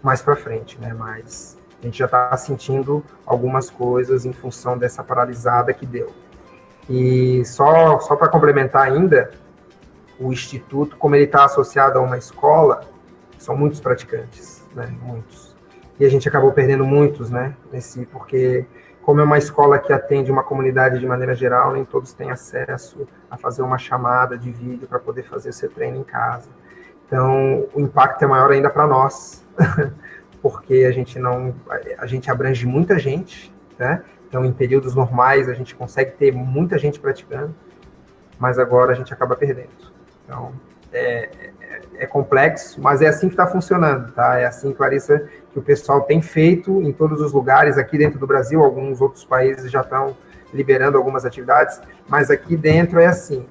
mais para frente, né? Mas a gente já está sentindo algumas coisas em função dessa paralisada que deu. E só para complementar ainda, o Instituto, como ele está associado a uma escola, são muitos praticantes, né? Muitos. E a gente acabou perdendo muitos, né? Porque como é uma escola que atende uma comunidade de maneira geral, nem todos têm acesso a fazer uma chamada de vídeo para poder fazer seu treino em casa. Então, o impacto é maior ainda para nós, porque a gente abrange muita gente, né? Então, em períodos normais, a gente consegue ter muita gente praticando, mas agora a gente acaba perdendo. Então, é complexo, mas é assim que está funcionando, tá? É assim, Clarissa, que o pessoal tem feito em todos os lugares, aqui dentro do Brasil, alguns outros países já estão liberando algumas atividades, mas aqui dentro é assim.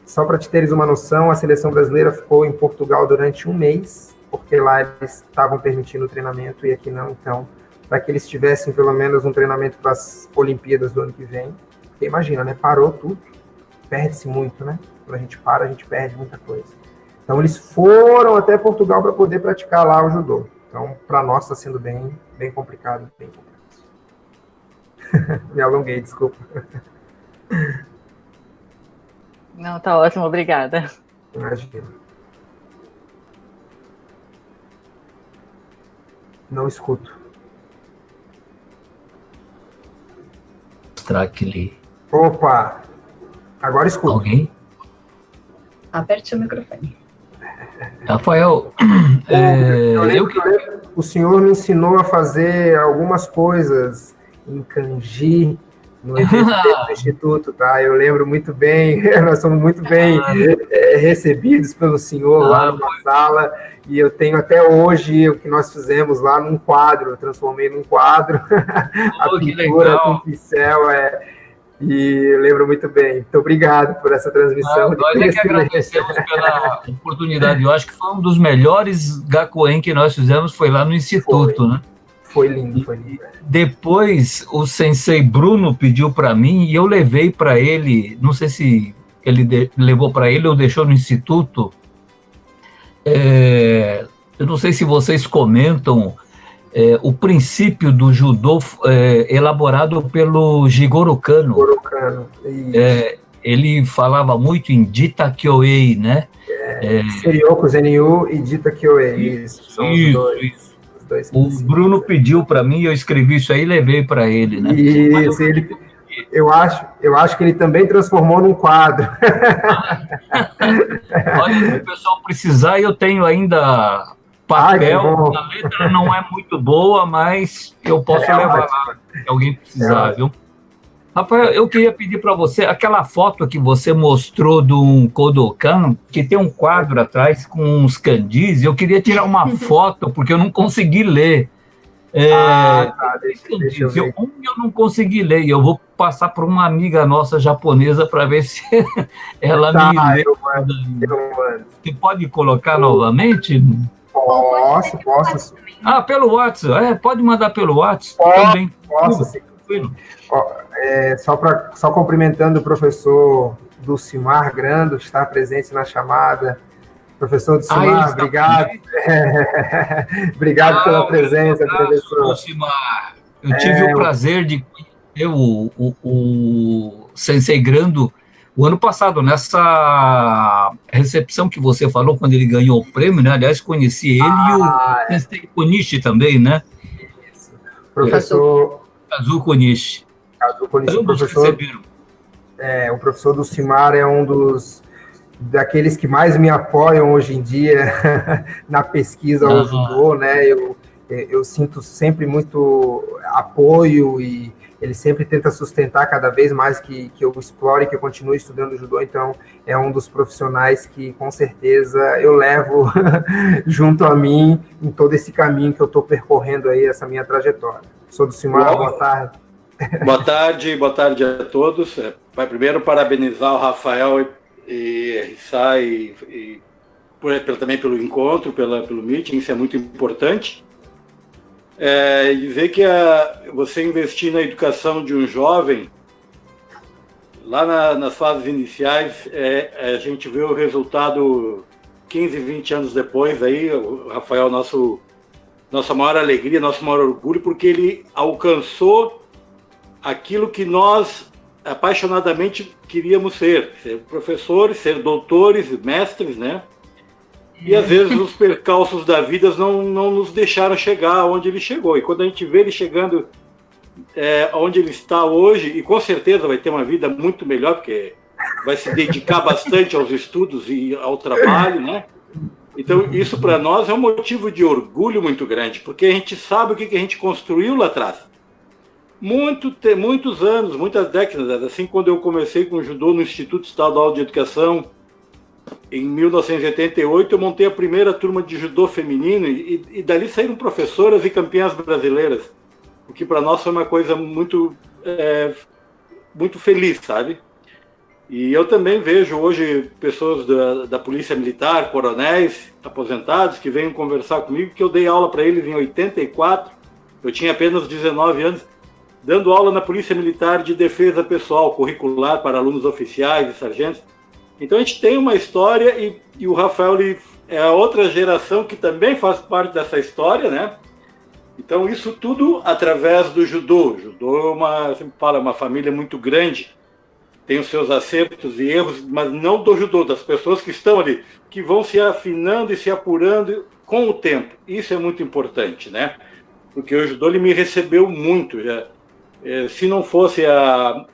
Só para te teres uma noção, a seleção brasileira ficou em Portugal durante 1 mês, porque lá eles estavam permitindo o treinamento e aqui não, então, para que eles tivessem pelo menos um treinamento para as Olimpíadas do ano que vem. Porque imagina, né? Parou tudo, perde-se muito, né? Quando a gente para, a gente perde muita coisa. Então, eles foram até Portugal para poder praticar lá o judô. Então, para nós está sendo bem complicado, bem complexo. Me alonguei, desculpa. Não, tá ótimo, obrigada. Imagina. Não escuto. Mostrar aquele... Opa! Agora escuto. Alguém? Aperte o microfone. Rafael, eu lembro que o senhor me ensinou a fazer algumas coisas em kanji no evento do Instituto, tá? Eu lembro muito bem, nós somos muito bem recebidos pelo senhor lá na sala, e eu tenho até hoje o que nós fizemos lá num quadro, eu transformei num quadro, a pintura com pincel, E eu lembro muito bem. Muito obrigado por essa transmissão. Nós é que agradecemos pela oportunidade. Eu acho que foi um dos melhores Gakuen que nós fizemos, foi lá no Instituto, né? Foi lindo, foi lindo. Depois, o sensei Bruno pediu para mim e eu levei para ele, não sei se ele levou para ele ou deixou no Instituto. Eu não sei se vocês comentam o princípio do judô elaborado pelo Jigoro Kano. Ele falava muito em Dita Kyoei, né? Serioku Zenyu e Dita Kyoei. São os dois. O Bruno pediu para mim, eu escrevi isso aí e levei para ele, né? Isso, eu acho que ele também transformou num quadro. Olha, se o pessoal precisar, eu tenho ainda papel, a letra não é muito boa, mas eu posso levar lá, se alguém precisar, viu? Rafael, eu queria pedir para você, aquela foto que você mostrou de um Kodokan, que tem um quadro atrás com uns kanjis, eu queria tirar uma foto, porque eu não consegui ler. Deixa eu ver. Eu não consegui ler, e eu vou passar para uma amiga nossa japonesa para ver se ela me lê. Você pode colocar novamente? Posso. Pelo WhatsApp. Pode mandar pelo WhatsApp também. Posso, sim. Só cumprimentando o professor Dulcimar Grando, que está presente na chamada. Professor Dulcimar, obrigado. Obrigado pela presença, professor. Dulcimar, eu tive o prazer de conhecer o Sensei Grando o ano passado, nessa recepção que você falou, quando ele ganhou o prêmio, né? Aliás, conheci ele e o Sensei Konishi também, né? Isso. Professor Kazuo Konishi. O professor Dulcimar é um daqueles que mais me apoiam hoje em dia na pesquisa ao judô, né? Eu sinto sempre muito apoio e ele sempre tenta sustentar cada vez mais que eu explore, que eu continue estudando judô. Então, é um dos profissionais que, com certeza, eu levo junto a mim em todo esse caminho que eu estou percorrendo aí, essa minha trajetória. Sou Dulcimar, boa tarde. Boa tarde a todos. Primeiro, parabenizar o Rafael e Rissai também pelo encontro, pelo meeting, isso é muito importante. Dizer que você investir na educação de um jovem, lá nas fases iniciais, a gente vê o resultado 15, 20 anos depois, aí, o Rafael, nossa maior alegria, nosso maior orgulho, porque ele alcançou aquilo que nós apaixonadamente queríamos ser professores, ser doutores, mestres, né? E às vezes os percalços da vida não nos deixaram chegar onde ele chegou. E quando a gente vê ele chegando onde ele está hoje, e com certeza vai ter uma vida muito melhor, porque vai se dedicar bastante aos estudos e ao trabalho, né? Então isso para nós é um motivo de orgulho muito grande, porque a gente sabe o que a gente construiu lá atrás. Muitos anos, muitas décadas, assim, quando eu comecei com o judô no Instituto Estadual de Educação, em 1988, eu montei a primeira turma de judô feminino e dali saíram professoras e campeãs brasileiras, o que para nós foi uma coisa muito feliz, sabe? E eu também vejo hoje pessoas da Polícia Militar, coronéis aposentados, que vêm conversar comigo, que eu dei aula para eles em 84, eu tinha apenas 19 anos, dando aula na Polícia Militar de defesa pessoal, curricular para alunos oficiais e sargentos. Então a gente tem uma história e o Rafael é a outra geração que também faz parte dessa história, né? Então isso tudo através do judô. O judô é uma família muito grande, tem os seus acertos e erros, mas não do judô, das pessoas que estão ali, que vão se afinando e se apurando com o tempo. Isso é muito importante, né? Porque o judô ele me recebeu muito. Se não fosse a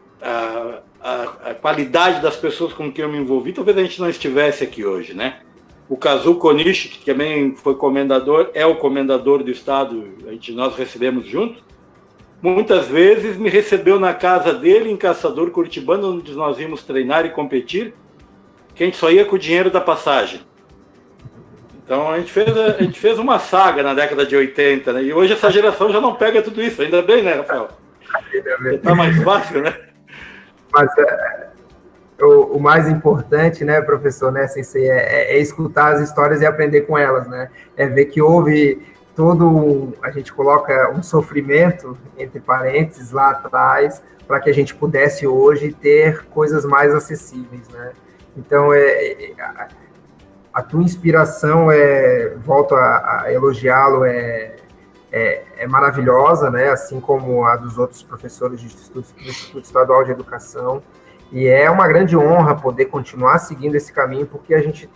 qualidade das pessoas com quem eu me envolvi, talvez a gente não estivesse aqui hoje, né? O Kazuo Konishi, que também foi comendador, é o comendador do estado, nós recebemos juntos, muitas vezes me recebeu na casa dele, em Caçador Curitibano, onde nós íamos treinar e competir, que a gente só ia com o dinheiro da passagem. Então a gente fez uma saga na década de 80, né? E hoje essa geração já não pega tudo isso, ainda bem, né, Rafael? Está mais fácil, né? Mas o mais importante, né, professor, né, Sensei, é escutar as histórias e aprender com elas, né? É ver que houve a gente coloca um sofrimento, entre parênteses, lá atrás, para que a gente pudesse hoje ter coisas mais acessíveis, né? Então, a tua inspiração, volto a elogiá-lo, é maravilhosa, né? Assim como a dos outros professores do Instituto Estadual de Educação. E é uma grande honra poder continuar seguindo esse caminho, porque a gente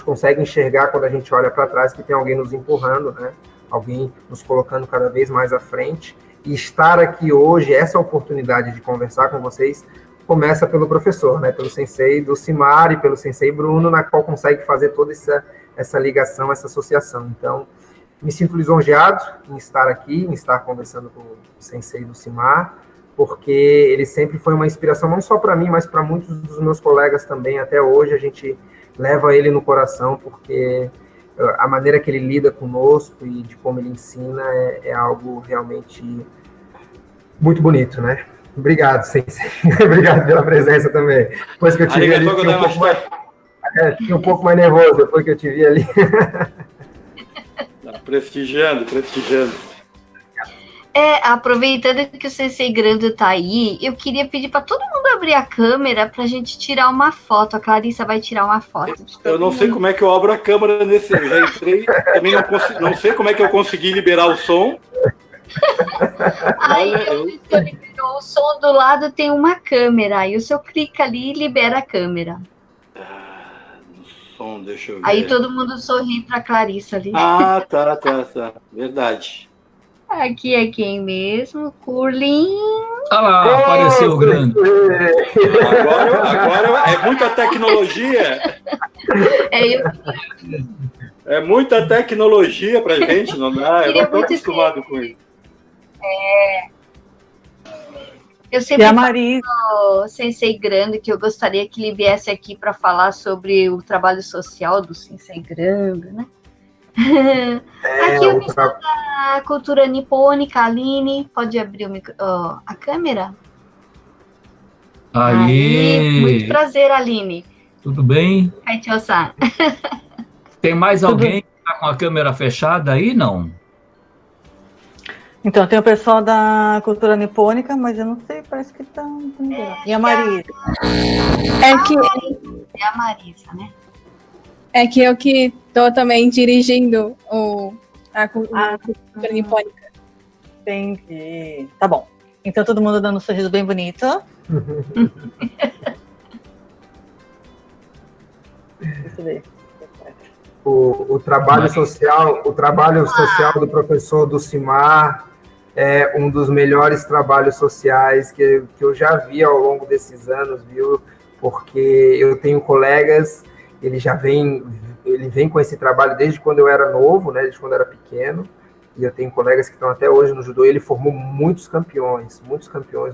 consegue enxergar quando a gente olha para trás que tem alguém nos empurrando, né? Alguém nos colocando cada vez mais à frente. E estar aqui hoje, essa oportunidade de conversar com vocês, começa pelo professor, né? Pelo sensei do Cimar e pelo sensei Bruno, na qual consegue fazer toda essa ligação, essa associação. Então, me sinto lisonjeado em estar aqui, em estar conversando com o sensei do Cimar, porque ele sempre foi uma inspiração, não só para mim, mas para muitos dos meus colegas também. Até hoje a gente leva ele no coração, porque a maneira que ele lida conosco e de como ele ensina é algo realmente muito bonito, né? Obrigado, sensei. Obrigado pela presença também. Depois que eu tive ali, fiquei um pouco mais nervoso, depois que eu te vi ali. Prestigiando. Aproveitando que o Sensei Grando está aí, eu queria pedir para todo mundo abrir a câmera para a gente tirar uma foto. A Clarissa vai tirar uma foto. Eu não sei como é que eu abro a câmera nesse. Eu já entrei, também não sei como é que eu consegui liberar o som. Aí o senhor liberou o som, do lado tem uma câmera. Aí o senhor clica ali e libera a câmera. No som, deixa eu ver. Aí todo mundo sorri para a Clarissa ali. Ah, tá. Verdade. Aqui é quem mesmo? Curling. Ah lá, apareceu o grande. Agora é muita tecnologia. É muita tecnologia pra gente, não dá? Eu não estou acostumado com isso. Eu sempre E a Marisa? falo, Sensei Grande, que eu gostaria que ele viesse aqui para falar sobre o trabalho social do Sensei Grande, né? Aqui o pessoal da cultura nipônica, Aline, pode abrir a câmera? Aí. Muito prazer, Aline. Tudo bem? Kaichou-san. Tem mais alguém que está com a câmera fechada aí? Não? Então, tem o pessoal da cultura nipônica, mas eu não sei, parece que tá... E a Marisa? É a Marisa, né? É que eu que estou também dirigindo a cultura nipônica. Entendi. Tá bom. Então, todo mundo dando um sorriso bem bonito. Deixa eu ver. O trabalho social do professor do Cimar é um dos melhores trabalhos sociais que eu já vi ao longo desses anos, viu? Porque eu tenho colegas, ele vem com esse trabalho desde quando eu era novo, né? Desde quando eu era pequeno, e eu tenho colegas que estão até hoje no judô, e ele formou muitos campeões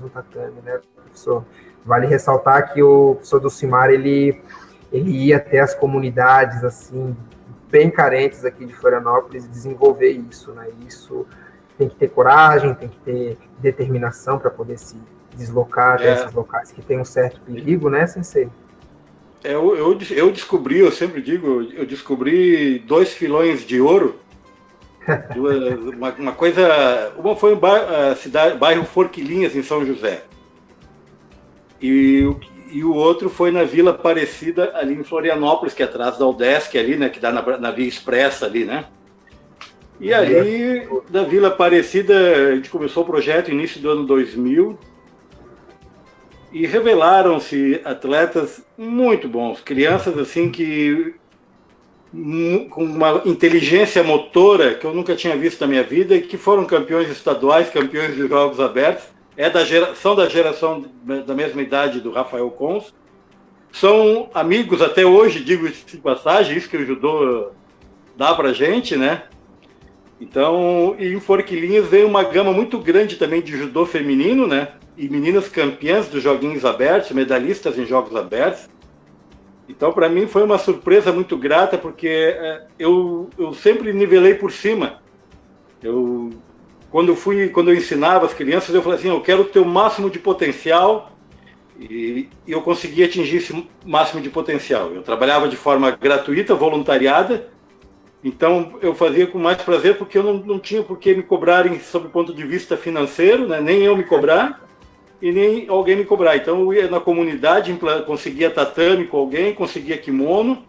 no tatame, né, professor? Vale ressaltar que o professor do Cimar, ele ia até as comunidades, assim, bem carentes aqui de Florianópolis, desenvolver isso, né? Isso tem que ter coragem, tem que ter determinação para poder se deslocar até esses locais que tem um certo perigo, né, sensei? Eu descobri, eu sempre digo, eu descobri 2 filões de ouro. Uma foi um bairro Forquilinhas, em São José. E o outro foi na Vila Aparecida, ali em Florianópolis, que é atrás da UDESC, ali, né, que dá na Via Expressa ali, né? E ali, da Vila Aparecida, a gente começou o projeto no início do ano 2000, e revelaram-se atletas muito bons, crianças assim que com uma inteligência motora que eu nunca tinha visto na minha vida, e que foram campeões estaduais, campeões de Jogos Abertos, são da geração da mesma idade do Rafael Cons, são amigos até hoje, digo de passagem, isso que o judô dá pra gente, né? Então, e em Forquilinhas veio uma gama muito grande também de judô feminino, né? E meninas campeãs dos Joguinhos Abertos, medalhistas em Jogos Abertos. Então, para mim, foi uma surpresa muito grata, porque eu sempre nivelei por cima. Quando eu ensinava as crianças, eu falei assim, eu quero ter o máximo de potencial, E eu consegui atingir esse máximo de potencial. Eu trabalhava de forma gratuita, voluntariada, então eu fazia com mais prazer, porque eu não tinha por que me cobrarem sob o ponto de vista financeiro, né? Nem eu me cobrar e nem alguém me cobrar. Então eu ia na comunidade, conseguia tatame com alguém, conseguia kimono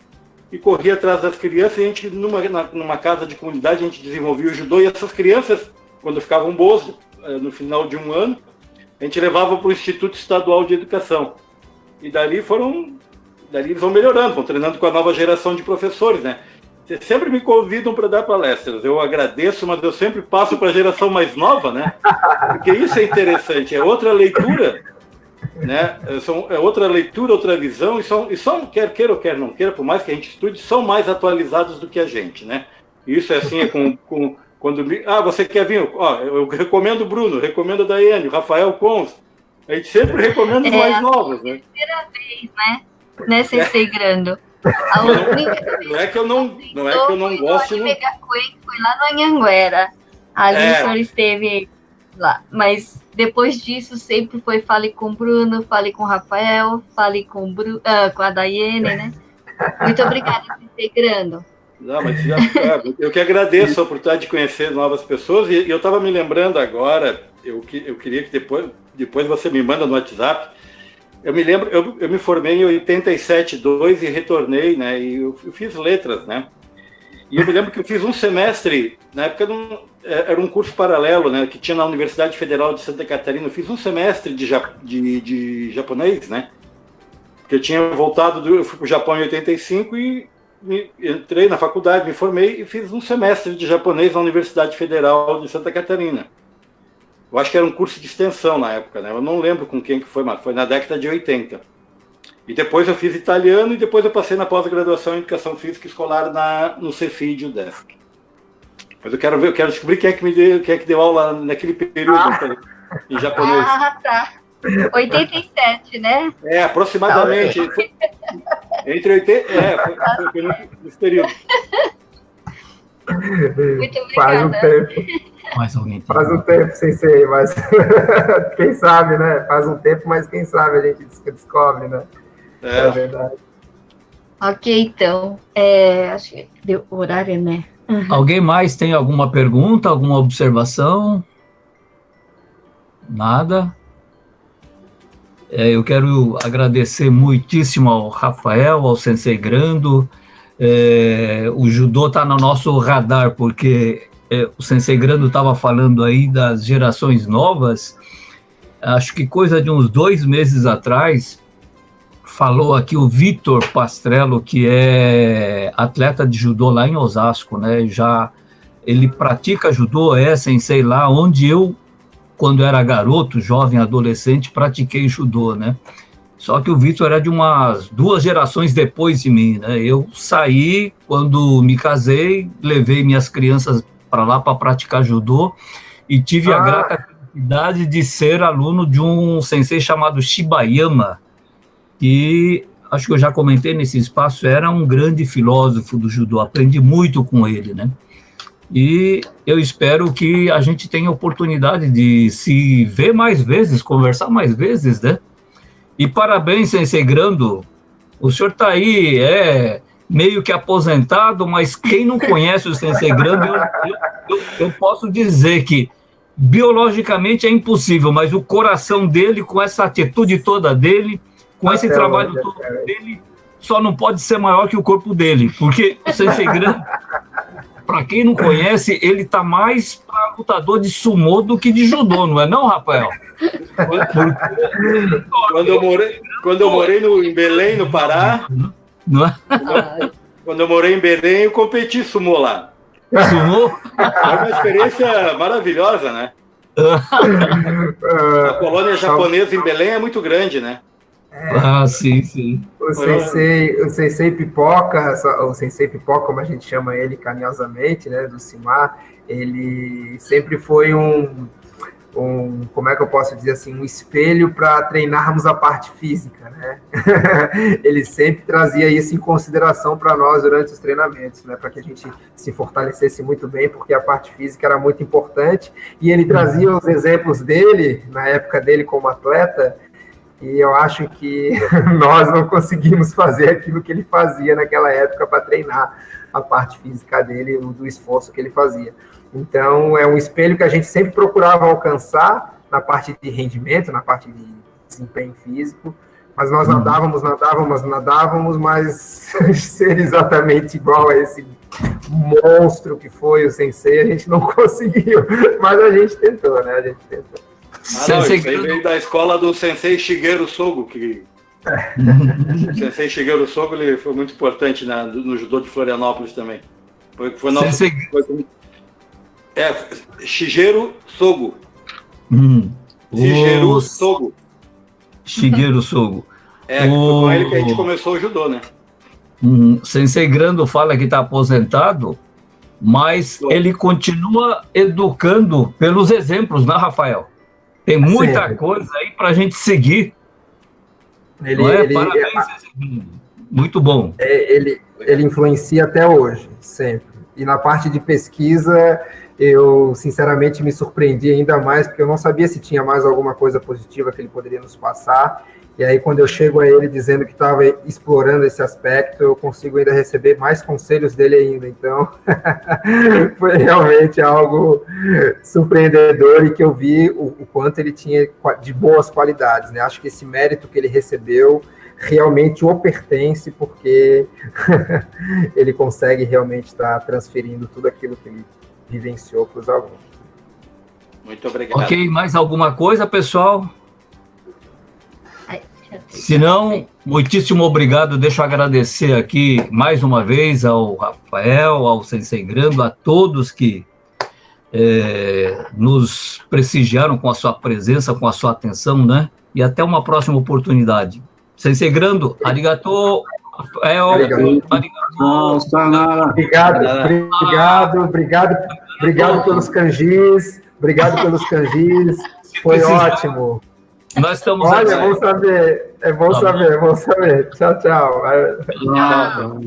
e corria atrás das crianças. E a gente, numa casa de comunidade, a gente desenvolvia o judô, e essas crianças, quando ficavam boas, no final de um ano, a gente levava para o Instituto Estadual de Educação. E dali eles vão melhorando, vão treinando com a nova geração de professores, né? Vocês sempre me convidam para dar palestras. Eu agradeço, mas eu sempre passo para a geração mais nova, né? Porque isso é interessante, é outra leitura, né? É outra leitura, outra visão, e são, quer queira ou quer não queira, por mais que a gente estude, são mais atualizados do que a gente, né? Isso é assim, quando você quer vir? Eu recomendo o Bruno, recomendo a Daiane, o Rafael Cons. A gente sempre recomenda os mais novos, né? Primeira vez, né? Sensei Grando. Não é que eu não gosto. Foi lá no Anhanguera. Ali o senhor esteve lá. Mas depois disso, sempre foi fale com o Bruno, fale com o Rafael, fale com a Daiane, né? Muito obrigada, Sensei Grando. Não, mas eu que agradeço a oportunidade de conhecer novas pessoas, e eu estava me lembrando agora, eu queria que depois você me manda no WhatsApp. Eu me lembro, eu me formei em 87/2 e retornei, né? E eu fiz letras, né? E eu me lembro que eu fiz um semestre, na época era um curso paralelo, né? Que tinha na Universidade Federal de Santa Catarina. Eu fiz um semestre de japonês, né? Porque eu tinha voltado, eu fui para o Japão em 85 e entrei na faculdade, me formei e fiz um semestre de japonês na Universidade Federal de Santa Catarina. Eu acho que era um curso de extensão na época, né? Eu não lembro com quem que foi, mas foi na década de 80. E depois eu fiz italiano, e depois eu passei na pós-graduação em Educação Física Escolar no Cefid, UDESC. Mas eu quero descobrir quem é que deu aula naquele período em japonês. Ah, tá. 87, né? Aproximadamente. Entre 80... foi nesse período. Muito obrigada. Faz um tempo. Faz um tempo, Sensei, mas quem sabe, né? Faz um tempo, mas quem sabe a gente descobre, né? É verdade. Ok, então. Acho que deu horário, né? Uhum. Alguém mais tem alguma pergunta, alguma observação? Nada? Eu quero agradecer muitíssimo ao Rafael, ao Sensei Grando. O judô está no nosso radar, porque o Sensei Grando estava falando aí das gerações novas. Acho que coisa de uns 2 meses atrás, falou aqui o Vitor Pastrello, que é atleta de judô lá em Osasco, né? Ele pratica judô, sensei lá, onde eu, quando era garoto, jovem, adolescente, pratiquei judô, né? Só que o Vitor era de umas 2 gerações depois de mim, né? Eu saí, quando me casei, levei minhas crianças para lá para praticar judô e tive a grata felicidade de ser aluno de um sensei chamado Shibayama, que acho que eu já comentei nesse espaço, era um grande filósofo do judô, aprendi muito com ele, né? E eu espero que a gente tenha oportunidade de se ver mais vezes, conversar mais vezes, né? E parabéns, Sensei Grando, o senhor está aí, meio que aposentado, mas quem não conhece o Sensei Grando, eu posso dizer que biologicamente é impossível, mas o coração dele, com essa atitude toda dele, com esse trabalho todo dele, só não pode ser maior que o corpo dele, porque o Sensei Grando, para quem não conhece, ele está mais para lutador de sumô do que de judô, não é não, Rafael? Quando eu morei em Belém, no Pará, quando eu morei em Belém, eu competi sumô lá. Sumô? Foi uma experiência maravilhosa, né? A colônia japonesa em Belém é muito grande, né? Sim. O Sensei Pipoca, como a gente chama ele carinhosamente, né, do Simar, ele sempre foi como é que eu posso dizer assim, um espelho para treinarmos a parte física, né? Ele sempre trazia isso em consideração para nós durante os treinamentos, né? Para que a gente se fortalecesse muito bem, porque a parte física era muito importante, e ele trazia os exemplos dele, na época dele como atleta, E eu acho que nós não conseguimos fazer aquilo que ele fazia naquela época para treinar a parte física dele, do esforço que ele fazia. Então, é um espelho que a gente sempre procurava alcançar na parte de rendimento, na parte de desempenho físico, mas nós nadávamos, mas ser exatamente igual a esse monstro que foi o Sensei, a gente não conseguiu, mas a gente tentou, né? A gente tentou. Não, isso aí veio da escola do Sensei Shigeru Sogo, que o Sensei Shigeru Sogo ele foi muito importante no judô de Florianópolis também. Foi nosso... Shigeru Sogo. Shigeru Sogo. Shigeru Sogo. Foi com ele que a gente começou o judô, né? Sensei Grando fala que está aposentado, mas ele continua educando pelos exemplos, né, Rafael? Tem muita coisa aí para a gente seguir. Parabéns, muito bom. Ele influencia até hoje, sempre. E na parte de pesquisa, eu sinceramente me surpreendi ainda mais, porque eu não sabia se tinha mais alguma coisa positiva que ele poderia nos passar. E aí, quando eu chego a ele dizendo que estava explorando esse aspecto, eu consigo ainda receber mais conselhos dele ainda. Então, foi realmente algo surpreendedor e que eu vi o quanto ele tinha de boas qualidades, né? Acho que esse mérito que ele recebeu realmente o pertence, porque ele consegue realmente estar transferindo tudo aquilo que ele vivenciou para os alunos. Muito obrigado. Ok, mais alguma coisa, pessoal? Se não, muitíssimo obrigado. Deixa eu agradecer aqui mais uma vez ao Rafael, ao Sensei Grando, a todos que nos prestigiaram com a sua presença, com a sua atenção, né? E até uma próxima oportunidade. Sensei Grando, arigato. Rafael, obrigado pelos kanjis. Obrigado pelos kanjis. Foi ótimo. Nós estamos Olha, vamos saber. É bom saber. Tchau, tchau. Obrigada.